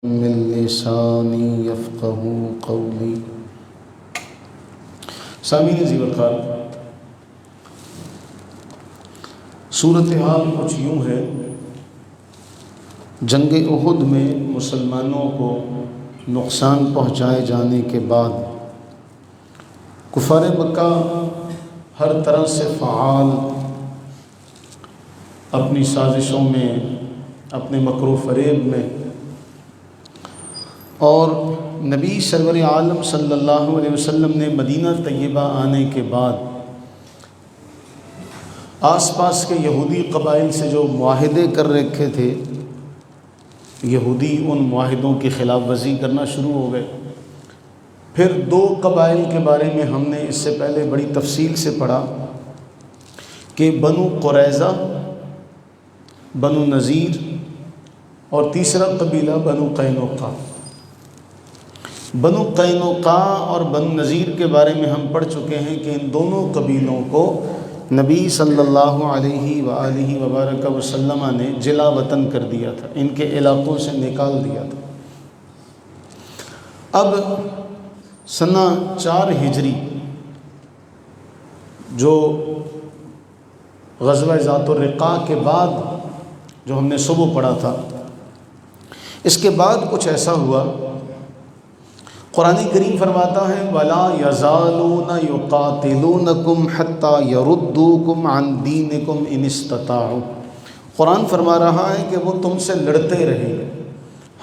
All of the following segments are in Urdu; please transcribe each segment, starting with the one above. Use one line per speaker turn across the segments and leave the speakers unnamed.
من لسانی یفقہوا قولی۔ سامعین ذی وقار، صورتحال کچھ یوں ہے، جنگ احد میں مسلمانوں کو نقصان پہنچائے جانے کے بعد کفار مکہ ہر طرح سے فعال، اپنی سازشوں میں، اپنے مکر و فریب میں، اور نبی سرور عالم صلی اللہ علیہ وسلم نے مدینہ طیبہ آنے کے بعد آس پاس کے یہودی قبائل سے جو معاہدے کر رکھے تھے، یہودی ان معاہدوں کی خلاف ورزی کرنا شروع ہو گئے۔ پھر دو قبائل کے بارے میں ہم نے اس سے پہلے بڑی تفصیل سے پڑھا کہ بنو قریظہ، بنو نذیر، اور تیسرا قبیلہ بنو قینوقا۔ بنو قینوقا اور بنو نذیر کے بارے میں ہم پڑھ چکے ہیں کہ ان دونوں قبیلوں کو نبی صلی اللہ علیہ وآلہ وبارک وسلم نے جلا وطن کر دیا تھا، ان کے علاقوں سے نکال دیا تھا۔ اب سنہ 4 ہجری جو غزوہ ذات الرقاع کے بعد جو ہم نے صبح پڑھا تھا، اس کے بعد کچھ ایسا ہوا، قرآن کریم فرماتا ہے وَلَا يَزَالُونَ يُقَاتِلُونَكُمْ حَتَّى يَرُدُّوكُمْ عَنْ دِينِكُمْ إِنِ اسْتَطَاعُوا۔ قرآن فرما رہا ہے کہ وہ تم سے لڑتے رہیں گے،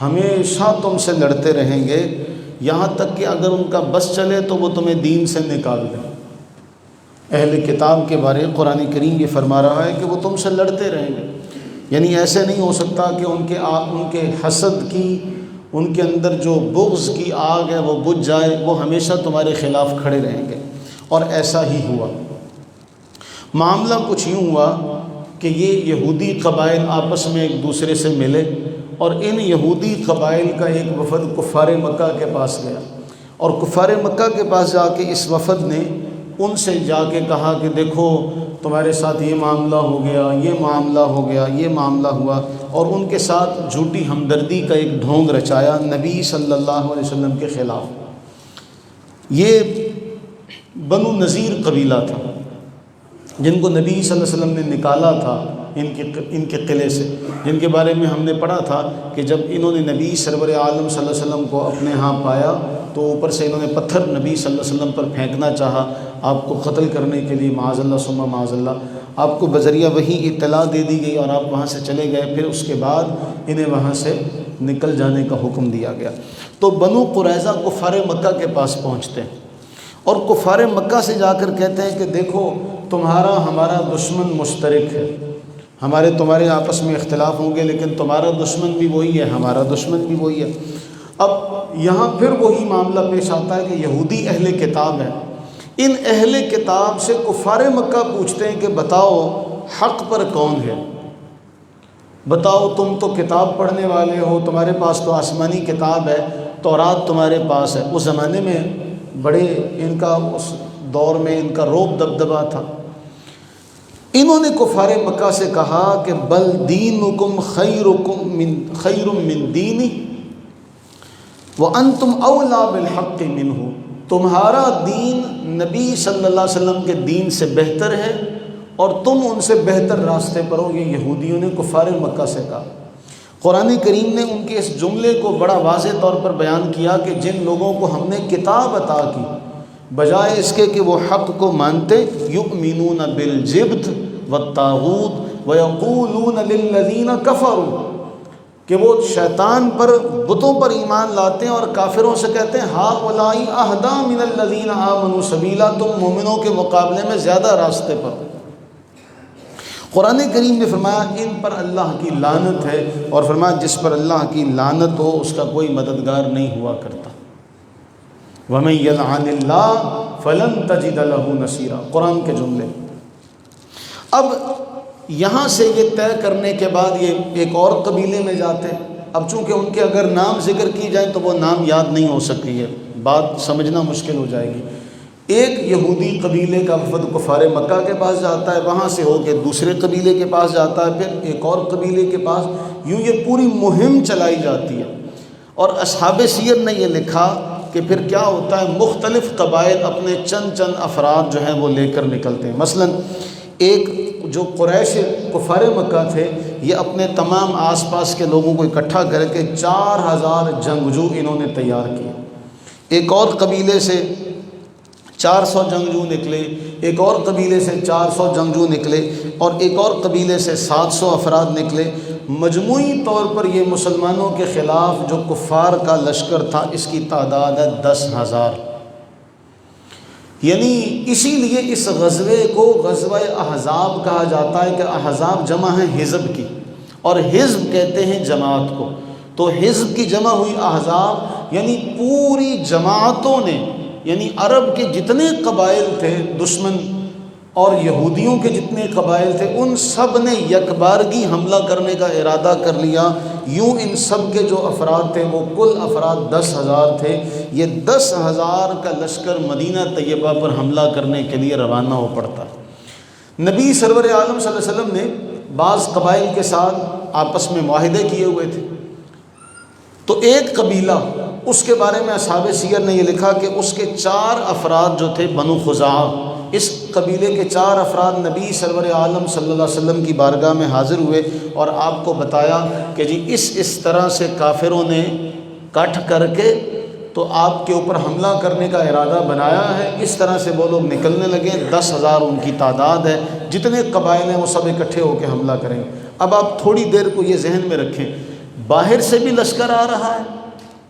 ہمیشہ تم سے لڑتے رہیں گے، یہاں تک کہ اگر ان کا بس چلے تو وہ تمہیں دین سے نکال دیں۔ اہل کتاب کے بارے قرآن کریم یہ فرما رہا ہے کہ وہ تم سے لڑتے رہیں گے، یعنی ایسے نہیں ہو سکتا کہ ان کے حسد کی، ان کے اندر جو بغض کی آگ ہے وہ بجھ جائے، وہ ہمیشہ تمہارے خلاف کھڑے رہیں گے۔ اور ایسا ہی ہوا۔ معاملہ کچھ یوں ہوا کہ یہ یہودی قبائل آپس میں ایک دوسرے سے ملے، اور ان یہودی قبائل کا ایک وفد کفار مکہ کے پاس گیا، اور کفار مکہ کے پاس جا کے اس وفد نے ان سے جا کے کہا کہ دیکھو تمہارے ساتھ یہ معاملہ ہو گیا، یہ معاملہ ہو گیا، یہ معاملہ ہوا، اور ان کے ساتھ جھوٹی ہمدردی کا ایک ڈھونگ رچایا نبی صلی اللہ علیہ وسلم کے خلاف۔ یہ بنو نذیر قبیلہ تھا جن کو نبی صلی اللہ علیہ وسلم نے نکالا تھا ان کے قلعے سے، جن کے بارے میں ہم نے پڑھا تھا کہ جب انہوں نے نبی سرور عالم صلی اللہ علیہ وسلم کو اپنے ہاں پایا تو اوپر سے انہوں نے پتھر نبی صلی اللہ علیہ وسلم پر پھینکنا چاہا آپ کو قتل کرنے کے لیے، معاذ اللہ ثم معاذ اللہ۔ آپ کو بذریعہ وحی اطلاع دے دی گئی اور آپ وہاں سے چلے گئے، پھر اس کے بعد انہیں وہاں سے نکل جانے کا حکم دیا گیا۔ تو بنو قریظہ کفار مکہ کے پاس پہنچتے ہیں، اور کفار مکہ سے جا کر کہتے ہیں کہ دیکھو تمہارا ہمارا دشمن مشترک ہے، ہمارے تمہارے آپس میں اختلاف ہوں گے لیکن تمہارا دشمن بھی وہی ہے، ہمارا دشمن بھی وہی ہے۔ اب یہاں پھر وہی معاملہ پیش آتا ہے کہ یہودی اہل کتاب ہیں، ان اہل کتاب سے کفار مکہ پوچھتے ہیں کہ بتاؤ حق پر کون ہے، بتاؤ تم تو کتاب پڑھنے والے ہو، تمہارے پاس تو آسمانی کتاب ہے، تورات تمہارے پاس ہے۔ اس زمانے میں بڑے ان کا اس دور میں ان کا رعب دبدبا تھا۔ انہوں نے کفار مکہ سے کہا کہ بل دینکم خیر من دینی وانتم اولا بالحق منہ، تمہارا دین نبی صلی اللہ علیہ وسلم کے دین سے بہتر ہے اور تم ان سے بہتر راستے پر ہو۔ یہ یہودیوں نے کفار مکہ سے کہا۔ قرآن کریم نے ان کے اس جملے کو بڑا واضح طور پر بیان کیا کہ جن لوگوں کو ہم نے کتاب عطا کی، بجائے اس کے کہ وہ حق کو مانتے، یؤمنون بالجبت والطاغوت ویقولون للذین کفروا، کہ وہ شیطان پر، بتوں پر ایمان لاتے ہیں اور کافروں سے کہتے ہیں ہؤلاء اہدی من الذین آمنوا سبیلا، تم مومنوں کے مقابلے میں زیادہ راستے پر۔ قرآن کریم نے فرمایا ان پر اللہ کی لعنت ہے، اور فرمایا جس پر اللہ کی لعنت ہو اس کا کوئی مددگار نہیں ہوا کرتا۔ وَمَن يَلْعَنِ اللَّهَ فَلَن تَجِدَ لَهُ نَصِيرًا، قرآن کے جملے۔ اب یہاں سے یہ طے کرنے کے بعد یہ ایک اور قبیلے میں جاتے ہیں۔ اب چونکہ ان کے اگر نام ذکر کی جائیں تو وہ نام یاد نہیں ہو سکتی ہے، بات سمجھنا مشکل ہو جائے گی۔ ایک یہودی قبیلے کا وفد کفار مکہ کے پاس جاتا ہے، وہاں سے ہو کے دوسرے قبیلے کے پاس جاتا ہے، پھر ایک اور قبیلے کے پاس، یوں یہ پوری مہم چلائی جاتی ہے۔ اور اصحاب سیر نے یہ لکھا کہ پھر کیا ہوتا ہے، مختلف قبائل اپنے چند افراد جو ہیں وہ لے کر نکلتے ہیں۔ مثلا ایک جو قریش کفار مکہ تھے، یہ اپنے تمام آس پاس کے لوگوں کو اکٹھا کر کے 4000 جنگجو انہوں نے تیار کیے۔ ایک اور قبیلے سے 400 جنگجو نکلے، ایک اور قبیلے سے 400 جنگجو نکلے، اور ایک اور قبیلے سے 700 افراد نکلے۔ مجموعی طور پر یہ مسلمانوں کے خلاف جو کفار کا لشکر تھا، اس کی تعداد ہے 10,000۔ یعنی اسی لیے اس غزوے کو غزوہ احزاب کہا جاتا ہے کہ احزاب جمع ہے حزب کی، اور حزب کہتے ہیں جماعت کو۔ تو حزب کی جمع ہوئی احزاب، یعنی پوری جماعتوں نے، یعنی عرب کے جتنے قبائل تھے دشمن اور یہودیوں کے جتنے قبائل تھے، ان سب نے یکبارگی حملہ کرنے کا ارادہ کر لیا۔ یوں ان سب کے جو افراد تھے وہ کل افراد 10,000 تھے۔ یہ 10,000 کا لشکر مدینہ طیبہ پر حملہ کرنے کے لیے روانہ ہو پڑتا۔ نبی سرور عالم صلی اللہ علیہ وسلم نے بعض قبائل کے ساتھ آپس میں معاہدے کیے ہوئے تھے، تو ایک قبیلہ، اس کے بارے میں اصحاب سیر نے یہ لکھا کہ اس کے 4 افراد جو تھے بنو خزاعہ، اس قبیلے کے 4 افراد نبی سرور عالم صلی اللہ علیہ وسلم کی بارگاہ میں حاضر ہوئے اور آپ کو بتایا کہ جی اس طرح سے کافروں نے کٹ کر کے تو آپ کے اوپر حملہ کرنے کا ارادہ بنایا ہے۔ اس طرح سے وہ لوگ نکلنے لگے، 10,000 ان کی تعداد ہے، جتنے قبائل ہیں وہ سب اکٹھے ہو کے حملہ کریں۔ اب آپ تھوڑی دیر کو یہ ذہن میں رکھیں، باہر سے بھی لشکر آ رہا ہے،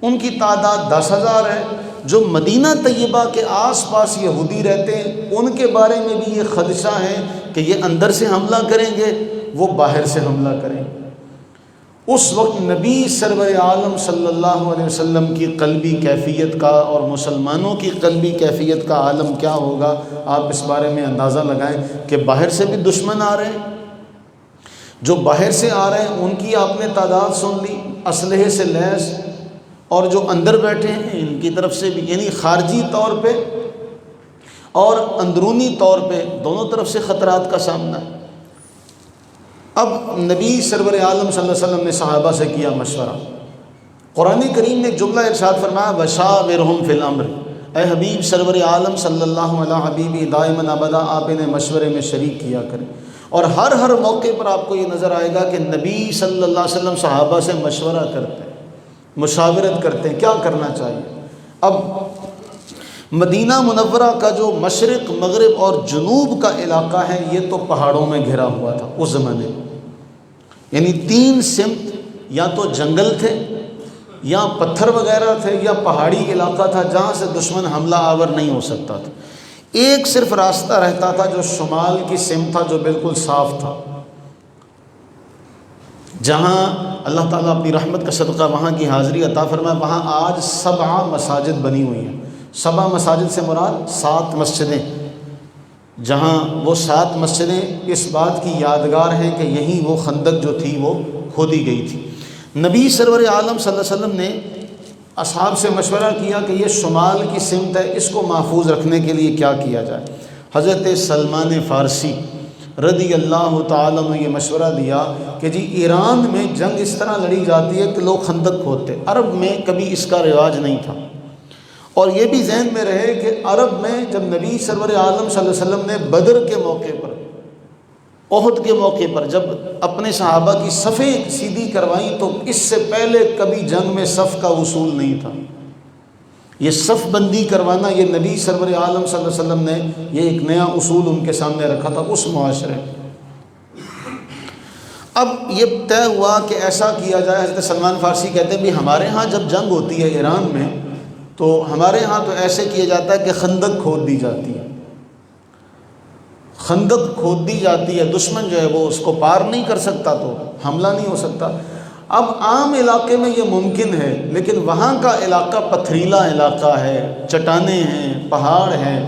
ان کی تعداد 10,000 ہے۔ جو مدینہ طیبہ کے آس پاس یہودی رہتے ہیں، ان کے بارے میں بھی یہ خدشہ ہے کہ یہ اندر سے حملہ کریں گے، وہ باہر سے حملہ کریں گے۔ اس وقت نبی سرور عالم صلی اللہ علیہ وسلم کی قلبی کیفیت کا اور مسلمانوں کی قلبی کیفیت کا عالم کیا ہوگا، آپ اس بارے میں اندازہ لگائیں کہ باہر سے بھی دشمن آ رہے ہیں۔ جو باہر سے آ رہے ہیں ان کی آپ نے تعداد سن لی، اسلحے سے لیس، اور جو اندر بیٹھے ہیں ان کی طرف سے بھی، یعنی خارجی طور پہ اور اندرونی طور پہ دونوں طرف سے خطرات کا سامنا ہے۔ اب نبی سرور عالم صلی اللہ علیہ وسلم نے صحابہ سے کیا مشورہ۔ قرآن کریم نے ایک جملہ ارشاد فرمایا، وَشَاوِرْهُمْ فِي الْأَمْرِ، اے حبیب سرور عالم صلی اللہ علیہ حبیبی دائماً ابدا آپ انہیں مشورے میں شریک کیا کریں۔ اور ہر موقع پر آپ کو یہ نظر آئے گا کہ نبی صلی اللہ علیہ وسلم صحابہ سے مشورہ کرتے ہیں، مشاورت کرتے ہیں کیا کرنا چاہیے۔ اب مدینہ منورہ کا جو مشرق، مغرب اور جنوب کا علاقہ ہے، یہ تو پہاڑوں میں گھرا ہوا تھا اس زمانے میں، یعنی 3 سمت یا تو جنگل تھے یا پتھر وغیرہ تھے یا پہاڑی علاقہ تھا جہاں سے دشمن حملہ آور نہیں ہو سکتا تھا۔ ایک صرف راستہ رہتا تھا جو شمال کی سمت تھا، جو بالکل صاف تھا، جہاں اللہ تعالیٰ اپنی رحمت کا صدقہ وہاں کی حاضری عطا فرمائے۔ وہاں آج 7 مساجد بنی ہوئی ہیں۔ 7 مساجد سے مراد 7 مسجدیں، جہاں وہ 7 مسجدیں اس بات کی یادگار ہیں کہ یہیں وہ خندق جو تھی وہ کھودی گئی تھی۔ نبی سرور عالم صلی اللہ علیہ وسلم نے اصحاب سے مشورہ کیا کہ یہ شمال کی سمت ہے، اس کو محفوظ رکھنے کے لیے کیا کیا جائے۔ حضرت سلمان فارسی رضی اللہ تعالیٰ نے یہ مشورہ دیا کہ جی ایران میں جنگ اس طرح لڑی جاتی ہے کہ لوگ خندق کھودتے، عرب میں کبھی اس کا رواج نہیں تھا۔ اور یہ بھی ذہن میں رہے کہ عرب میں جب نبی سرور عالم صلی اللہ علیہ وسلم نے بدر کے موقع پر، احد کے موقع پر جب اپنے صحابہ کی صفیں سیدھی کروائیں، تو اس سے پہلے کبھی جنگ میں صف کا اصول نہیں تھا۔ یہ صف بندی کروانا، یہ نبی سرور عالم صلی اللہ علیہ وسلم نے یہ ایک نیا اصول ان کے سامنے رکھا تھا اس معاشرے۔ اب یہ طے ہوا کہ ایسا کیا جائے۔ حضرت سلمان فارسی کہتے ہیں بھی ہمارے ہاں جب جنگ ہوتی ہے ایران میں، تو ہمارے ہاں تو ایسے کیا جاتا ہے کہ خندق کھود دی جاتی ہے، خندق کھود دی جاتی ہے، دشمن جو ہے وہ اس کو پار نہیں کر سکتا تو حملہ نہیں ہو سکتا۔ اب عام علاقے میں یہ ممکن ہے، لیکن وہاں کا علاقہ پتھریلا علاقہ ہے، چٹانیں ہیں، پہاڑ ہیں،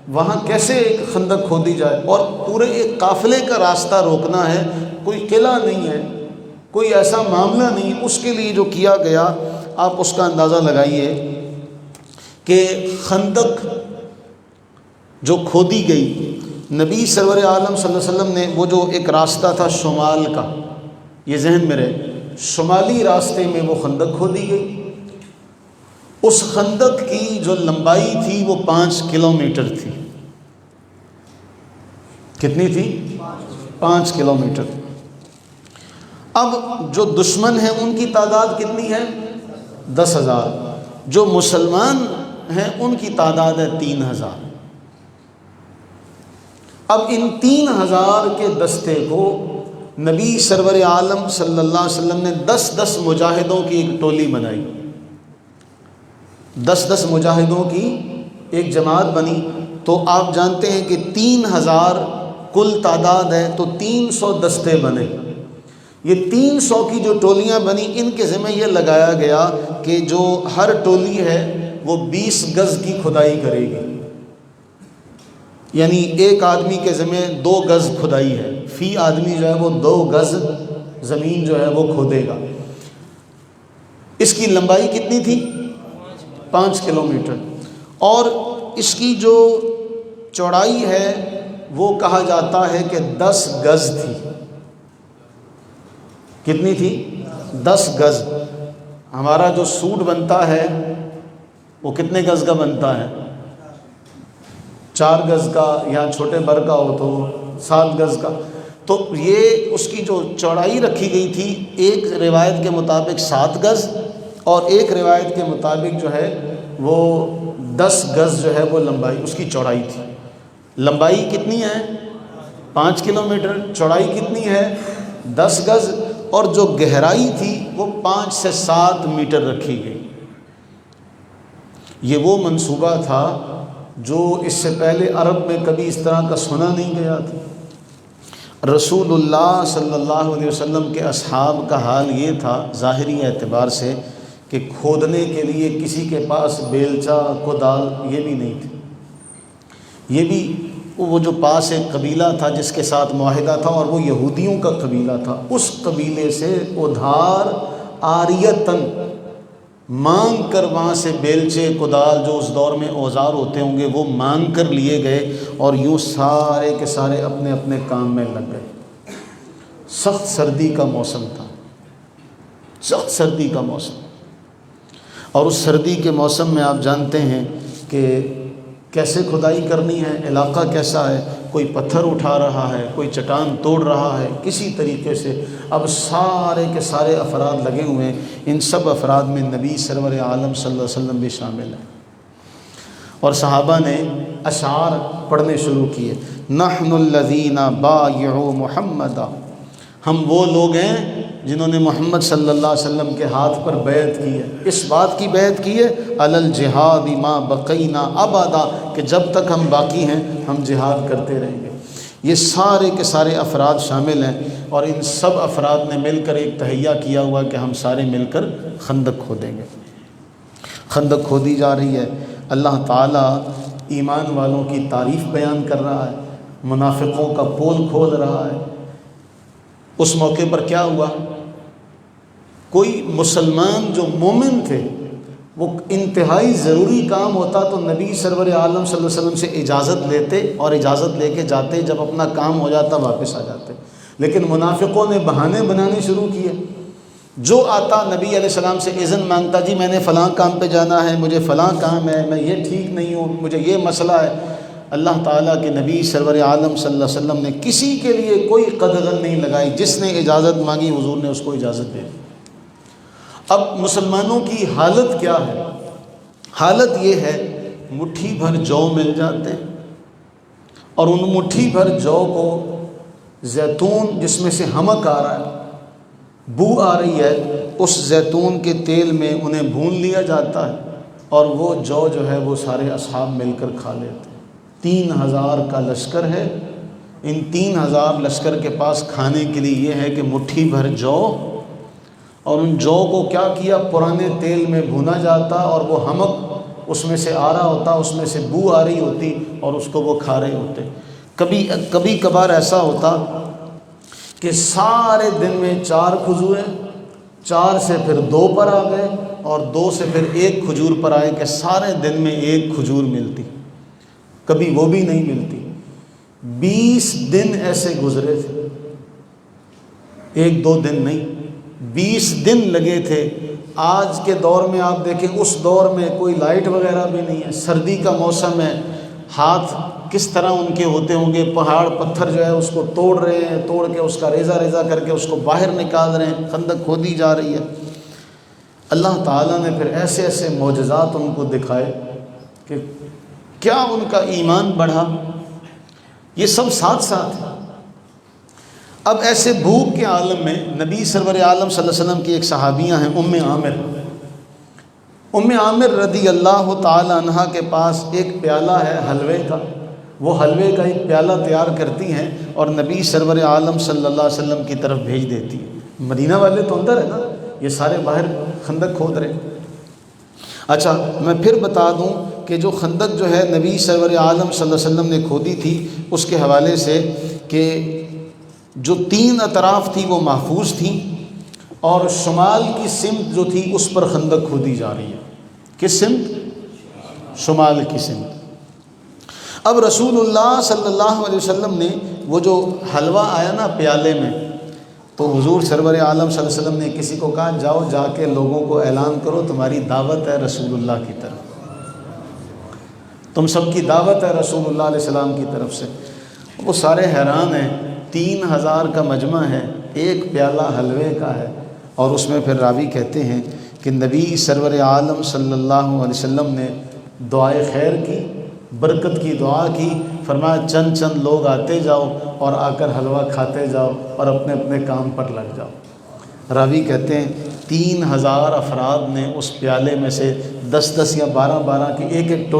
وہاں کیسے ایک خندق کھودی جائے؟ اور پورے ایک قافلے کا راستہ روکنا ہے، کوئی قلعہ نہیں ہے، کوئی ایسا معاملہ نہیں۔ اس کے لیے جو کیا گیا آپ اس کا اندازہ لگائیے کہ خندق جو کھودی گئی، نبی سرور عالم صلی اللہ علیہ وسلم نے وہ جو ایک راستہ تھا شمال کا، یہ ذہن میں رہے، شمالی راستے میں وہ خندق کھودی گئی، اس خندق کی جو لمبائی تھی وہ 5 کلومیٹر تھی. کتنی تھی؟ 5 کلومیٹر. اب جو دشمن ہیں ان کی تعداد کتنی ہے؟ 10,000. جو مسلمان ہیں ان کی تعداد ہے 3,000. اب ان 3,000 کے دستے کو نبی سرور عالم صلی اللہ علیہ وسلم نے 10 مجاہدوں کی ایک ٹولی بنائی. 10 مجاہدوں کی ایک جماعت بنی. تو آپ جانتے ہیں کہ 3,000 کل تعداد ہے تو 300 دستے بنے. یہ 300 کی جو ٹولیاں بنی ان کے ذمہ یہ لگایا گیا کہ جو ہر ٹولی ہے وہ 20 گز کی کھدائی کرے گی. یعنی ایک آدمی کے ذمہ 2 گز کھدائی ہے، فی آدمی جو ہے وہ 2 گز زمین جو ہے وہ کھودے گا. اس کی لمبائی کتنی تھی؟ 5 کلومیٹر. اور اس کی جو چوڑائی ہے وہ کہا جاتا ہے کہ 10 گز تھی. کتنی تھی؟ 10 گز. ہمارا جو سوٹ بنتا ہے وہ کتنے گز کا بنتا ہے؟ 4 گز کا، یا چھوٹے بر کا ہو تو 7 گز کا. تو یہ اس کی جو چوڑائی رکھی گئی تھی، ایک روایت کے مطابق 7 گز اور ایک روایت کے مطابق جو ہے وہ 10 گز جو ہے وہ لمبائی اس کی چوڑائی تھی. لمبائی کتنی ہے؟ 5 کلومیٹر. چوڑائی کتنی ہے؟ 10 گز. اور جو گہرائی تھی وہ 5 سے 7 میٹر رکھی گئی. یہ وہ منصوبہ تھا جو اس سے پہلے عرب میں کبھی اس طرح کا سنا نہیں گیا تھا. رسول اللہ صلی اللہ علیہ وسلم کے اصحاب کا حال یہ تھا ظاہری اعتبار سے کہ کھودنے کے لیے کسی کے پاس بیلچا کدال یہ بھی نہیں تھی. یہ بھی وہ جو پاس ایک قبیلہ تھا جس کے ساتھ معاہدہ تھا اور وہ یہودیوں کا قبیلہ تھا، اس قبیلے سے ادھار عاریتاً مانگ کر وہاں سے بیلچے کدال جو اس دور میں اوزار ہوتے ہوں گے وہ مانگ کر لیے گئے اور یوں سارے کے سارے اپنے اپنے کام میں لگ گئے. سخت سردی کا موسم تھا، سخت سردی کا موسم. اور اس سردی کے موسم میں آپ جانتے ہیں کہ کیسے کھدائی کرنی ہے، علاقہ کیسا ہے، کوئی پتھر اٹھا رہا ہے، کوئی چٹان توڑ رہا ہے، کسی طریقے سے. اب سارے کے سارے افراد لگے ہوئے ہیں. ان سب افراد میں نبی سرور عالم صلی اللہ علیہ وسلم بھی شامل ہیں. اور صحابہ نے اشعار پڑھنے شروع کیے. نحن الذین بایعوا محمدا، ہم وہ لوگ ہیں جنہوں نے محمد صلی اللہ علیہ وسلم کے ہاتھ پر بیعت کی ہے. اس بات کی بیعت کی ہے علی الجہاد ما بقینا ابدا، کہ جب تک ہم باقی ہیں ہم جہاد کرتے رہیں گے. یہ سارے کے سارے افراد شامل ہیں اور ان سب افراد نے مل کر ایک تہیہ کیا ہوا کہ ہم سارے مل کر خندق کھودیں گے. خندق کھودی جا رہی ہے. اللہ تعالیٰ ایمان والوں کی تعریف بیان کر رہا ہے، منافقوں کا پول کھول رہا ہے. اس موقع پر کیا ہوا؟ کوئی مسلمان جو مومن تھے وہ انتہائی ضروری کام ہوتا تو نبی سرور عالم صلی اللہ علیہ وسلم سے اجازت لیتے اور اجازت لے کے جاتے، جب اپنا کام ہو جاتا واپس آ جاتے. لیکن منافقوں نے بہانے بنانے شروع کیے. جو آتا نبی علیہ السلام سے اذن مانگتا، جی میں نے فلاں کام پہ جانا ہے، مجھے فلاں کام ہے، میں یہ ٹھیک نہیں ہوں، مجھے یہ مسئلہ ہے. اللہ تعالیٰ کے نبی سرور عالم صلی اللہ علیہ وسلم نے کسی کے لیے کوئی قدغن نہیں لگائی. جس نے اجازت مانگی حضور نے اس کو اجازت دے دی. اب مسلمانوں کی حالت کیا ہے؟ حالت یہ ہے مٹھی بھر جو مل جاتے ہیں اور ان مٹھی بھر جو کو زیتون جس میں سے ہمک آ رہا ہے، بو آ رہی ہے، اس زیتون کے تیل میں انہیں بھون لیا جاتا ہے اور وہ جو ہے وہ سارے اصحاب مل کر کھا لیتے ہیں. 3,000 کا لشکر ہے. ان 3,000 لشکر کے پاس کھانے کے لیے یہ ہے کہ مٹھی بھر جو، اور ان جو کو کیا کیا، پرانے تیل میں بھونا جاتا اور وہ ہمک اس میں سے آ رہا ہوتا، اس میں سے بو آ رہی ہوتی اور اس کو وہ کھا رہے ہوتے. کبھی کبھار ایسا ہوتا کہ سارے دن میں 4 کھجوریں، 4 سے پھر 2 پر آ گئے اور 2 سے پھر 1 کھجور پر آئے کہ سارے دن میں 1 کھجور ملتی. کبھی وہ بھی نہیں ملتی. 20 دن ایسے گزرے تھے، 1-2 دن نہیں، 20 دن لگے تھے آج کے دور میں آپ دیکھیں، اس دور میں کوئی لائٹ وغیرہ بھی نہیں ہے، سردی کا موسم ہے، ہاتھ کس طرح ان کے ہوتے ہوں گے، پہاڑ پتھر جو ہے اس کو توڑ رہے ہیں، توڑ کے اس کا ریزہ ریزہ کر کے اس کو باہر نکال رہے ہیں، خندق کھودی جا رہی ہے۔ اللہ تعالیٰ نے پھر ایسے ایسے معجزات ان کو دکھائے کہ کیا ان کا ایمان بڑھا، یہ سب ساتھ ساتھ ہے۔ اب ایسے بھوک کے عالم میں نبی سرور عالم صلی اللہ علیہ وسلم کی ایک صحابیاں ہیں ام عامر رضی اللہ تعالی عنہ کے پاس ایک پیالہ ہے حلوے کا، وہ حلوے کا ایک پیالہ تیار کرتی ہیں اور نبی سرور عالم صلی اللہ علیہ وسلم کی طرف بھیج دیتی ہیں۔ مدینہ والے تو اندر ہے نا، یہ سارے باہر خندق کھود رہے۔ اچھا میں پھر بتا دوں کہ جو خندق جو ہے نبی سرور عالم صلی اللہ علیہ وسلم نے کھودی تھی، اس کے حوالے سے کہ جو 3 اطراف تھی وہ محفوظ تھیں، اور شمال کی سمت جو تھی اس پر خندق کھودی جا رہی ہے۔ کس سمت؟ شمال کی سمت۔ اب رسول اللہ صلی اللہ علیہ وسلم نے وہ جو حلوہ آیا نا پیالے میں، تو حضور سرور عالم صلی اللہ علیہ وسلم نے کسی کو کہا جاؤ جا کے لوگوں کو اعلان کرو تمہاری دعوت ہے رسول اللہ کی طرف، تم سب کی دعوت ہے رسول اللہ علیہ السلام کی طرف سے۔ وہ سارے حیران ہیں، 3000 کا مجمع ہے، ایک پیالہ حلوے کا ہے، اور اس میں پھر راوی کہتے ہیں کہ نبی سرور عالم صلی اللہ علیہ وسلم نے دعائے خیر کی، برکت کی دعا کی، فرمایا چند چند لوگ آتے جاؤ اور آ کر حلوہ کھاتے جاؤ اور اپنے اپنے کام پر لگ جاؤ۔ راوی کہتے ہیں 3000 افراد نے اس پیالے میں سے 10 یا 12 کی ایک ایک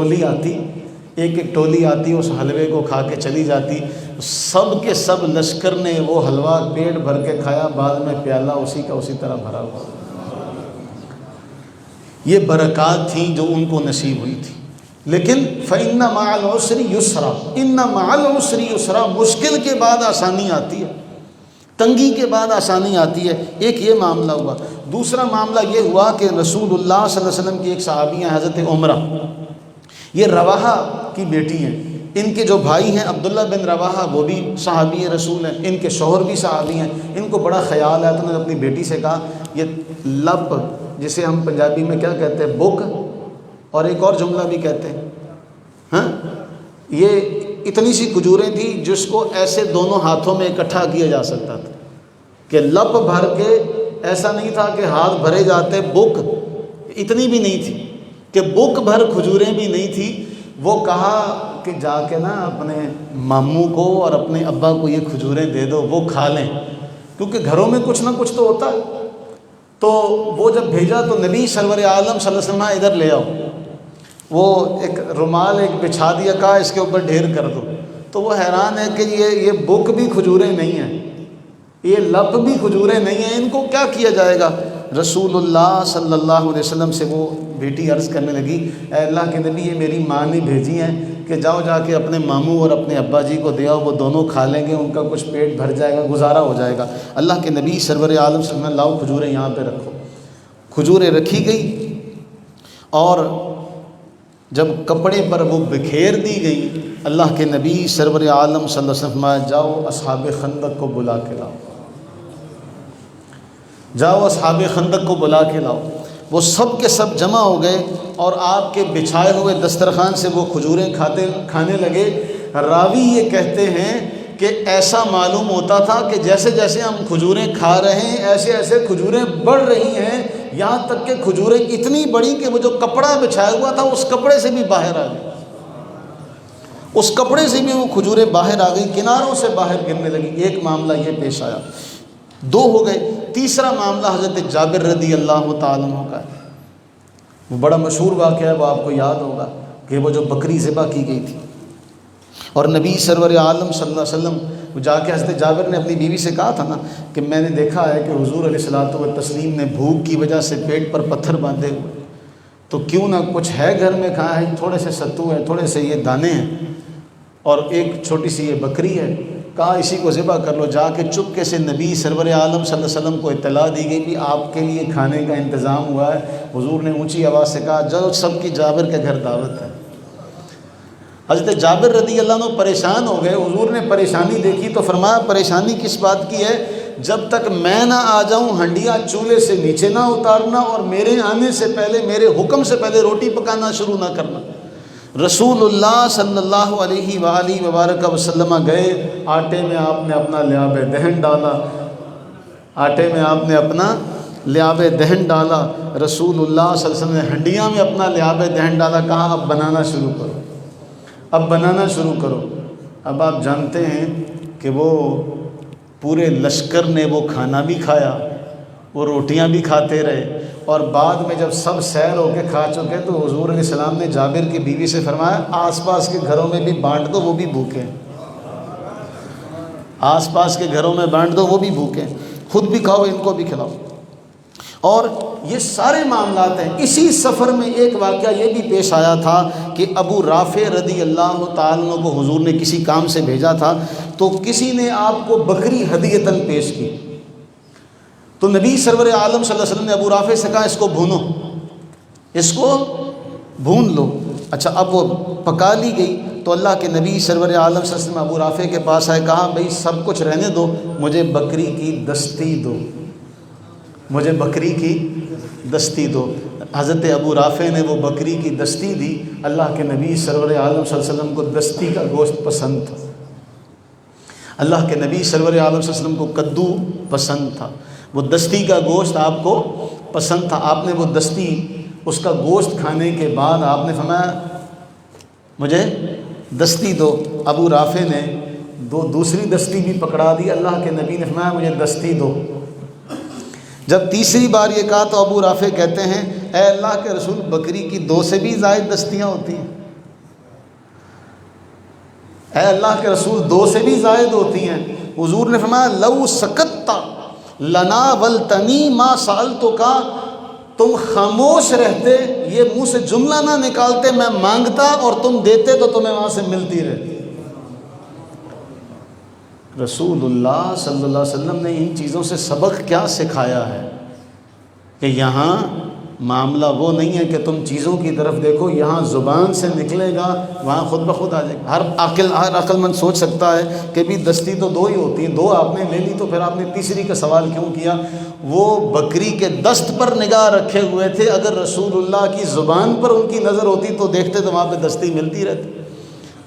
ٹولی آتی اس حلوے کو کھا کے چلی جاتی، سب کے سب لشکر نے وہ حلوہ پیٹ بھر کے کھایا، بعد میں پیالہ اسی کا اسی طرح بھرا ہوا۔ یہ برکات تھیں جو ان کو نصیب ہوئی تھی۔ لیکن فَإِنَّ مَعَ الْعُسْرِ يُسْرًا، إِنَّ مَعَ الْعُسْرِ يُسْرًا، مشکل کے بعد آسانی آتی ہے، تنگی کے بعد آسانی آتی ہے۔ ایک یہ معاملہ ہوا۔ دوسرا معاملہ یہ ہوا کہ رسول اللہ صلی اللہ علیہ وسلم کی ایک صحابی ہیں حضرت عمرہ، یہ رواحہ کی بیٹی ہیں، ان کے جو بھائی ہیں عبداللہ بن رواحہ وہ بھی صحابی رسول ہیں، ان کے شوہر بھی صحابی ہیں۔ ان کو بڑا خیال ہے تو انہوں نے اپنی بیٹی سے کہا یہ لپ، جسے ہم پنجابی میں کیا کہتے ہیں، بک، اور ایک اور جملہ بھی کہتے ہیں، ہاں، یہ اتنی سی کھجوریں تھیں جس کو ایسے دونوں ہاتھوں میں اکٹھا کیا جا سکتا تھا، کہ لپ بھر کے ایسا نہیں تھا کہ ہاتھ بھرے جاتے، بک اتنی بھی نہیں تھی کہ بک بھر کھجوریں بھی نہیں تھی۔ وہ کہا کہ جا کے نا اپنے ماموں کو اور اپنے ابا کو یہ کھجوریں دے دو، وہ کھا لیں، کیونکہ گھروں میں کچھ نہ کچھ تو ہوتا ہے۔ تو وہ جب بھیجا تو نبی سرور عالم صلی اللہ علیہ وسلم ادھر لے آؤ، وہ ایک رومال ایک بچھا دیا، کہا اس کے اوپر ڈھیر کر دو۔ تو وہ حیران ہے کہ یہ بک بھی کھجوریں نہیں ہیں، یہ لپ بھی کھجوریں نہیں ہیں، ان کو کیا کیا جائے گا؟ رسول اللہ صلی اللہ علیہ وسلم سے وہ بیٹی عرض کرنے لگی، اے اللہ کے نبی، یہ میری ماں نے بھیجی ہیں کہ جاؤ جا کے اپنے ماموں اور اپنے ابا جی کو دے آؤ، وہ دونوں کھا لیں گے، ان کا کچھ پیٹ بھر جائے گا، گزارا ہو جائے گا۔ اللہ کے نبی سرور عالم صلی اللہ علیہ وسلم، لاؤ کھجوریں یہاں پہ رکھو۔ کھجوریں رکھی گئی، اور جب کپڑے پر وہ بکھیر دی گئی، اللہ کے نبی سرور عالم صلی اللہ علیہ وسلم، جاؤ اصحاب خندق کو بلا کے لاؤ، جاؤ اصحاب خندق کو بلا کے لاؤ۔ وہ سب کے سب جمع ہو گئے اور آپ کے بچھائے ہوئے دسترخوان سے وہ کھجوریں کھانے لگے۔ راوی یہ کہتے ہیں کہ ایسا معلوم ہوتا تھا کہ جیسے جیسے ہم کھجوریں کھا رہے ہیں ایسے ایسے کھجوریں بڑھ رہی ہیں، یہاں تک کہ کھجوریں اتنی بڑی کہ وہ جو کپڑا بچھایا ہوا تھا اس کپڑے سے بھی باہر آ گئی، اس کپڑے سے بھی وہ کھجوریں باہر آ گئی، کناروں سے باہر گرنے لگی۔ ایک معاملہ یہ پیش آیا، 2 ہو گئے۔ تیسرا معاملہ حضرت جابر رضی اللہ تعالیٰ عنہ کا ہے، وہ بڑا مشہور واقعہ ہے، وہ آپ کو یاد ہوگا کہ وہ جو بکری ذبح کی گئی تھی، اور نبی سرور عالم صلی اللہ علیہ وسلم جا کے حضرت جابر نے اپنی بیوی سے کہا تھا نا کہ میں نے دیکھا ہے کہ حضور علیہ الصلوۃ والتسلیم نے بھوک کی وجہ سے پیٹ پر پتھر باندھے ہوئے، تو کیوں نہ کچھ ہے گھر میں، کہا ہے تھوڑے سے ستو ہیں، تھوڑے سے یہ دانے ہیں، اور ایک چھوٹی سی یہ بکری ہے، کہا اسی کو ذبح کر لو۔ جا کے چپکے سے نبی سرور عالم صلی اللہ علیہ وسلم کو اطلاع دی گئی کہ آپ کے لیے کھانے کا انتظام ہوا ہے۔ حضور نے اونچی آواز سے کہا جو سب کی جابر کے گھر دعوت ہے۔ حضرت جابر رضی اللہ عنہ پریشان ہو گئے، حضور نے پریشانی دیکھی تو فرمایا پریشانی کس بات کی ہے؟ جب تک میں نہ آ جاؤں ہنڈیاں چولہے سے نیچے نہ اتارنا، اور میرے آنے سے پہلے، میرے حکم سے پہلے روٹی پکانا شروع نہ کرنا۔ رسول اللہ صلی اللہ علیہ وآلہ وبارک وسلم گئے، آٹے میں آپ نے اپنا لعاب دہن ڈالا، آٹے میں آپ نے اپنا لعاب دہن ڈالا، رسول اللہ صلی اللہ علیہ وسلم نے ہنڈیاں میں اپنا لعاب دہن ڈالا، کہا اب بنانا شروع کرو، اب بنانا شروع کرو۔ اب آپ جانتے ہیں کہ وہ پورے لشکر نے وہ کھانا بھی کھایا، وہ روٹیاں بھی کھاتے رہے، اور بعد میں جب سب سیر ہو کے کھا چکے تو حضور علیہ السلام نے جابر کی بیوی سے فرمایا آس پاس کے گھروں میں بھی بانٹ دو، وہ بھی بھوکے ہیں، آس پاس کے گھروں میں بانٹ دو، وہ بھی بھوکے ہیں، خود بھی کھاؤ، ان کو بھی کھلاؤ۔ اور یہ سارے معاملات ہیں۔ اسی سفر میں ایک واقعہ یہ بھی پیش آیا تھا کہ ابو رافع رضی اللہ تعالیٰ عنہ کو حضور نے کسی کام سے بھیجا تھا، تو کسی نے آپ کو بکری ہدیۃً پیش کی، تو نبی سرور عالم صلی اللہ علیہ وسلم نے ابو رافع سے کہا اس کو بھونو، اس کو بھون لو۔ اچھا، اب وہ پکا لی گئی تو اللہ کے نبی سرور عالم صلی اللہ علیہ وسلم ابو رافع کے پاس آئے، کہا بھئی سب کچھ رہنے دو، مجھے بکری کی دستی دو، مجھے بکری کی دستی دو۔ حضرت ابو رافع نے وہ بکری کی دستی دی۔ اللہ کے نبی سرور عالم صلی اللہ علیہ وسلم کو دستی کا گوشت پسند تھا، اللہ کے نبی سرور عالم صلی اللہ علیہ وسلم کو کدو پسند تھا، وہ دستی کا گوشت آپ کو پسند تھا۔ آپ نے وہ دستی، اس کا گوشت کھانے کے بعد آپ نے فرمایا مجھے دستی دو۔ ابو رافع نے دوسری دستی بھی پکڑا دی، اللہ کے نبی نے فرمایا مجھے دستی دو۔ جب تیسری بار یہ کہا تو ابو رافع کہتے ہیں اے اللہ کے رسول، بکری کی 2 سے بھی زائد دستیاں ہوتی ہیں، اے اللہ کے رسول 2 سے بھی زائد ہوتی ہیں۔ حضور نے فرمایا لو سکت لناولتنی ما سألتک، تم خاموش رہتے، یہ منہ سے جملہ نہ نکالتے، میں مانگتا اور تم دیتے تو تمہیں وہاں سے ملتی رہتی۔ رسول اللہ صلی اللہ علیہ وسلم نے ان چیزوں سے سبق کیا سکھایا ہے کہ یہاں معاملہ وہ نہیں ہے کہ تم چیزوں کی طرف دیکھو، یہاں زبان سے نکلے گا وہاں خود بخود آ جائے گا۔ ہر عقل مند سوچ سکتا ہے کہ بھی دستی تو 2 ہی ہوتی ہیں، 2 آپ نے لے لی تو پھر آپ نے تیسری کا سوال کیوں کیا؟ وہ بکری کے دست پر نگاہ رکھے ہوئے تھے، اگر رسول اللہ کی زبان پر ان کی نظر ہوتی تو دیکھتے تو وہاں پہ دستی ملتی رہتی،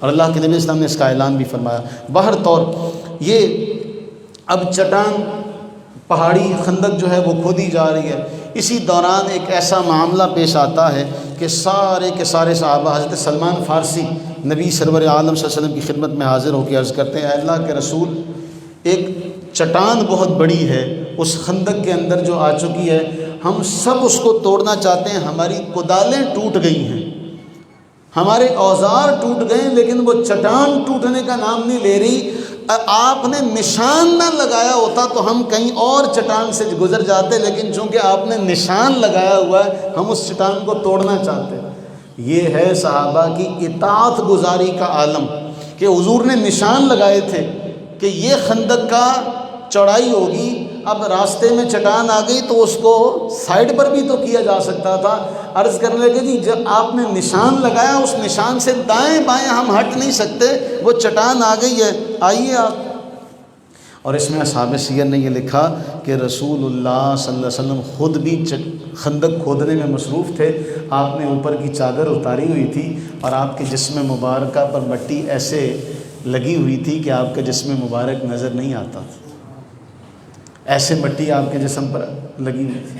اور اللہ کے نبی اسلام نے اس کا اعلان بھی فرمایا۔ بہر طور یہ اب چٹان پہاڑی خندق جو ہے وہ کھودی جا رہی ہے، اسی دوران ایک ایسا معاملہ پیش آتا ہے کہ سارے کے سارے صحابہ، حضرت سلمان فارسی نبی سرور عالم صلی اللہ علیہ وسلم کی خدمت میں حاضر ہو کے عرض کرتے ہیں اے اللہ کے رسول، ایک چٹان بہت بڑی ہے اس خندق کے اندر جو آ چکی ہے، ہم سب اس کو توڑنا چاہتے ہیں، ہماری کدالیں ٹوٹ گئی ہیں، ہمارے اوزار ٹوٹ گئے ہیں، لیکن وہ چٹان ٹوٹنے کا نام نہیں لے رہی۔ آپ نے نشان نہ لگایا ہوتا تو ہم کہیں اور چٹان سے گزر جاتے، لیکن چونکہ آپ نے نشان لگایا ہوا ہے ہم اس چٹان کو توڑنا چاہتے ہیں۔ یہ ہے صحابہ کی اطاعت گزاری کا عالم کہ حضور نے نشان لگائے تھے کہ یہ خندق کا چوڑائی ہوگی، اب راستے میں چٹان آ گئی تو اس کو سائڈ پر بھی تو کیا جا سکتا تھا۔ عرض کرنے لگے جی جب آپ نے نشان لگایا اس نشان سے دائیں بائیں ہم ہٹ نہیں سکتے، وہ چٹان آ گئی ہے، آئیے آپ۔ اور اس میں اصحاب سیر نے یہ لکھا کہ رسول اللہ صلی اللہ علیہ وسلم خود بھی خندق کھودنے میں مصروف تھے، آپ نے اوپر کی چادر اتاری ہوئی تھی اور آپ کے جسم مبارکہ پر مٹی ایسے لگی ہوئی تھی کہ آپ کا جسم مبارک نظر نہیں آتا تھا، ایسے مٹی آپ کے جسم پر لگی ہوئی تھی۔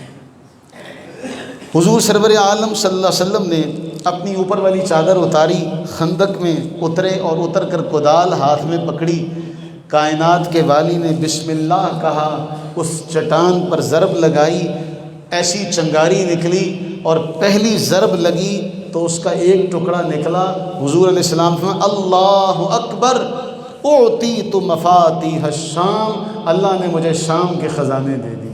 حضور سرور عالم صلی اللہ علیہ وسلم نے اپنی اوپر والی چادر اتاری، خندق میں اترے اور اتر کر کدال ہاتھ میں پکڑی، کائنات کے والی نے بسم اللہ کہا، اس چٹان پر ضرب لگائی، ایسی چنگاری نکلی اور پہلی ضرب لگی تو اس کا ایک ٹکڑا نکلا۔ حضور علیہ السلام نے اللہ اکبر اعطیت مفاتیح الشام، اللہ نے مجھے شام کے خزانے دے دیے،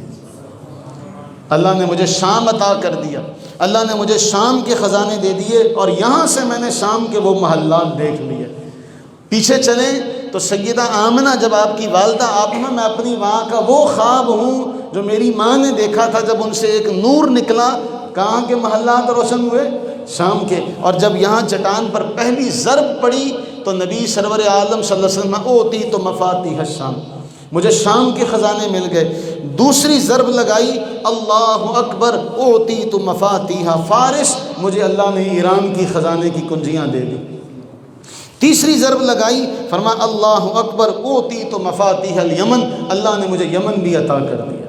اللہ نے مجھے شام عطا کر دیا، اللہ نے مجھے شام کے خزانے دے دیے، اور یہاں سے میں نے شام کے وہ محلات دیکھ لیے۔ پیچھے چلیں تو سیدہ آمنہ جب آپ کی والدہ، آپ میں اپنی ماں کا وہ خواب ہوں جو میری ماں نے دیکھا تھا، جب ان سے ایک نور نکلا، کہاں کے محلات روشن ہوئے؟ شام کے۔ اور جب یہاں چٹان پر پہلی ضرب پڑی تو نبی سرور عالم صلی اللہ علیہ وسلم اوتی تو مفاتیح الشام، مجھے شام کے خزانے مل گئے۔ دوسری ضرب لگائی اللہ اکبر اوتیت مفاتیح فارس، مجھے اللہ نے ایران کی خزانے کی کنجیاں دے دی۔ تیسری ضرب لگائی، فرمایا اللہ اکبر اوتیت مفاتیح الیمن، اللہ نے مجھے یمن بھی عطا کر دیا۔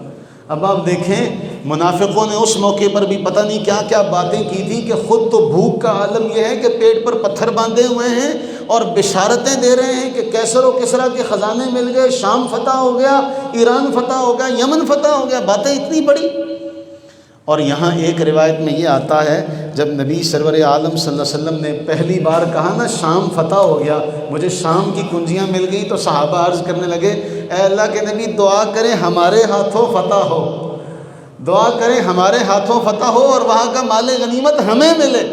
اب آپ دیکھیں منافقوں نے اس موقع پر بھی پتہ نہیں کیا کیا باتیں کی تھی کہ خود تو بھوک کا عالم یہ ہے کہ پیٹ پر پتھر باندھے ہوئے ہیں اور بشارتیں دے رہے ہیں کہ کیسر و کسریٰ کے خزانے مل گئے، شام فتح ہو گیا، ایران فتح ہو گیا، یمن فتح ہو گیا، باتیں اتنی بڑی۔ اور یہاں ایک روایت میں یہ آتا ہے جب نبی سرور عالم صلی اللہ علیہ وسلم نے پہلی بار کہا نا شام فتح ہو گیا، مجھے شام کی کنجیاں مل گئی، تو صحابہ عرض کرنے لگے اے اللہ کے نبی دعا کریں ہمارے ہاتھوں فتح ہو، دعا کریں ہمارے ہاتھوں فتح ہو اور وہاں کا مال غنیمت ہمیں ملے۔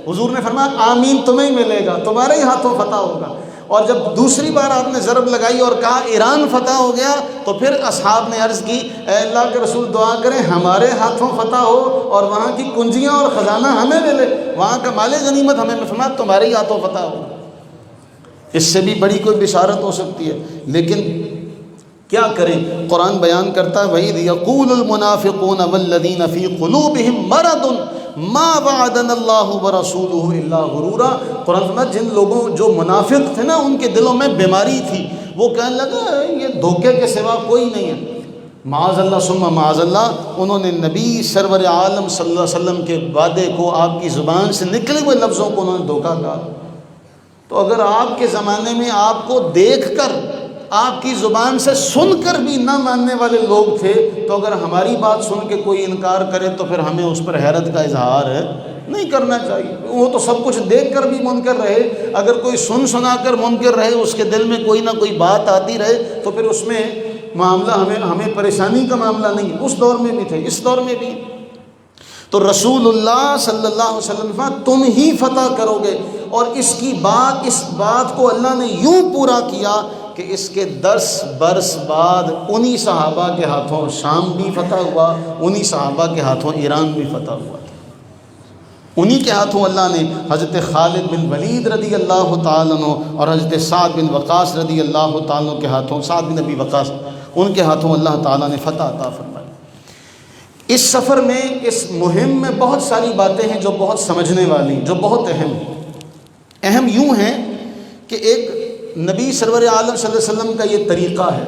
حضور نے فرمایا آمین، تمہیں ملے گا، تمہارے ہی ہاتھوں فتح ہوگا۔ اور جب دوسری بار آپ نے ضرب لگائی اور کہا ایران فتح ہو گیا، تو پھر اصحاب نے عرض کی اے اللہ کے رسول دعا کریں ہمارے ہاتھوں فتح ہو اور وہاں کی کنجیاں اور خزانہ ہمیں ملے، وہاں کا مال غنیمت ہمیں۔ فرمایا تمہارے ہی ہاتھوں فتح ہو۔ اس سے بھی بڑی کوئی بشارت ہو سکتی ہے، لیکن کیا کریں؟ قرآن بیان کرتا ہے وَإِذْ يَقُولُ الْمُنَافِقُونَ وَالَّذِينَ فِي قُلُوبِهِم مَّرَضٌ مَّا وَعَدَنَا اللَّهُ وَرَسُولُهُ إِلَّا غُرُورًا۔ قرآن فرماتا جن لوگوں جو منافق تھے نا ان کے دلوں میں بیماری تھی، وہ کہنے لگا یہ دھوکے کے سوا کوئی نہیں ہے۔ معاذ اللہ ثم معاذ اللہ، انہوں نے نبی سرور عالم صلی اللہ علیہ وسلم کے وعدے کو، آپ کی زبان سے نکلے ہوئے لفظوں کو انہوں نے دھوکا کہا۔ تو اگر آپ کے زمانے میں آپ کو دیکھ کر، آپ کی زبان سے سن کر بھی نہ ماننے والے لوگ تھے، تو اگر ہماری بات سن کے کوئی انکار کرے تو پھر ہمیں اس پر حیرت کا اظہار نہیں کرنا چاہیے۔ وہ تو سب کچھ دیکھ کر بھی منکر رہے، اگر کوئی سن سنا کر منکر رہے، اس کے دل میں کوئی نہ کوئی بات آتی رہے، تو پھر اس میں معاملہ ہمیں پریشانی کا معاملہ نہیں۔ اس دور میں بھی تھے، اس دور میں بھی۔ تو رسول اللہ صلی اللہ علیہ وسلم تم ہی فتح کرو گے، اور اس بات کو اللہ نے یوں پورا کیا کہ اس کے 10 برس بعد انہی صحابہ کے ہاتھوں شام بھی فتح ہوا، انہی صحابہ کے ہاتھوں ایران بھی فتح ہوا تھا۔ انہی کے ہاتھوں اللہ نے حضرت خالد بن ولید رضی اللہ تعالیٰ عنہ اور حضرت سعد بن وقاص رضی اللہ تعالیٰ عنہ کے ہاتھوں، سعد بن ابی وقاص، ان کے ہاتھوں اللہ تعالیٰ نے فتح عطا فرمائی۔ اس سفر میں، اس مہم میں بہت ساری باتیں ہیں جو بہت سمجھنے والی، جو بہت اہم ہیں۔ اہم یوں ہیں کہ ایک نبی سرور عالم صلی اللہ علیہ وسلم کا یہ طریقہ ہے۔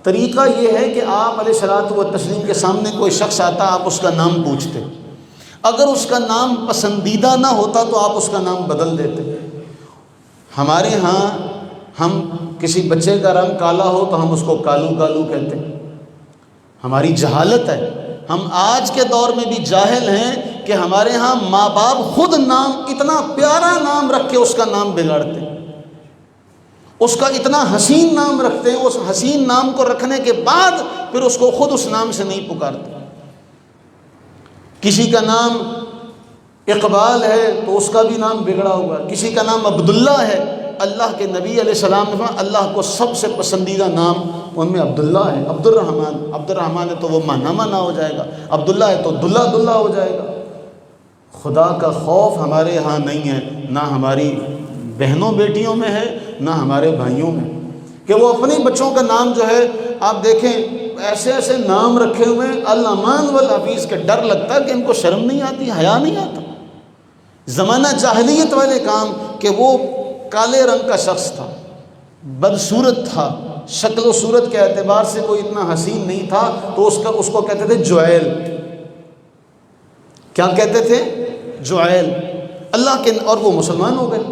طریقہ یہ ہے کہ آپ علیہ الصلوۃ والتسلیم کے سامنے کوئی شخص آتا، آپ اس کا نام پوچھتے، اگر اس کا نام پسندیدہ نہ ہوتا تو آپ اس کا نام بدل دیتے۔ ہمارے ہاں ہم کسی بچے کا رنگ کالا ہو تو ہم اس کو کالو کالو کہتے ہیں، ہماری جہالت ہے۔ ہم آج کے دور میں بھی جاہل ہیں کہ ہمارے ہاں ماں باپ خود نام، اتنا پیارا نام رکھ کے اس کا نام بگاڑتے ہیں، اس کا اتنا حسین نام رکھتے ہیں، اس حسین نام کو رکھنے کے بعد پھر اس کو خود اس نام سے نہیں پکارتے۔ کسی کا نام اقبال ہے تو اس کا بھی نام بگڑا ہوا ہے، کسی کا نام عبداللہ ہے۔ اللہ کے نبی علیہ السلام نے فرمایا اللہ کو سب سے پسندیدہ نام ان میں عبداللہ ہے۔ عبد الرحمن ہے تو وہ مانا ہو جائے گا، عبداللہ ہے تو دلہ ہو جائے گا۔ خدا کا خوف ہمارے ہاں نہیں ہے، نہ ہماری بہنوں بیٹیوں میں ہے، نہ ہمارے بھائیوں میں، کہ وہ اپنے بچوں کا نام جو ہے، آپ دیکھیں ایسے ایسے نام رکھے ہوئے الامان والحفیظ، کے ڈر لگتا ہے کہ ان کو شرم نہیں آتی، حیا نہیں آتا۔ زمانہ جاہلیت والے کام، کہ وہ کالے رنگ کا شخص تھا، بدصورت تھا، شکل و صورت کے اعتبار سے کوئی اتنا حسین نہیں تھا، تو اس کو کہتے تھے جویل۔ کیا کہتے تھے؟ جویل۔ اللہ کے، اور وہ مسلمان ہو گئے۔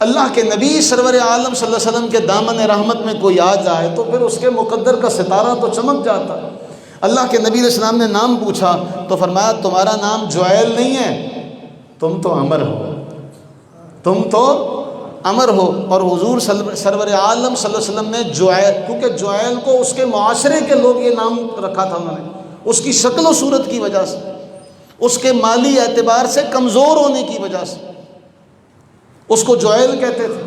اللہ کے نبی سرور عالم صلی اللہ علیہ وسلم کے دامن رحمت میں کوئی آ جائے تو پھر اس کے مقدر کا ستارہ تو چمک جاتا۔ اللہ کے نبی علیہ السلام نے نام پوچھا تو فرمایا تمہارا نام جویل نہیں ہے، تم تو عمر ہو، تم تو عمر ہو۔ اور حضور سرور عالم صلی اللہ علیہ وسلم نے جویل، کیونکہ جویل کو اس کے معاشرے کے لوگ یہ نام رکھا تھا، انہوں نے اس کی شکل و صورت کی وجہ سے، اس کے مالی اعتبار سے کمزور ہونے کی وجہ سے اس کو جویل کہتے تھے۔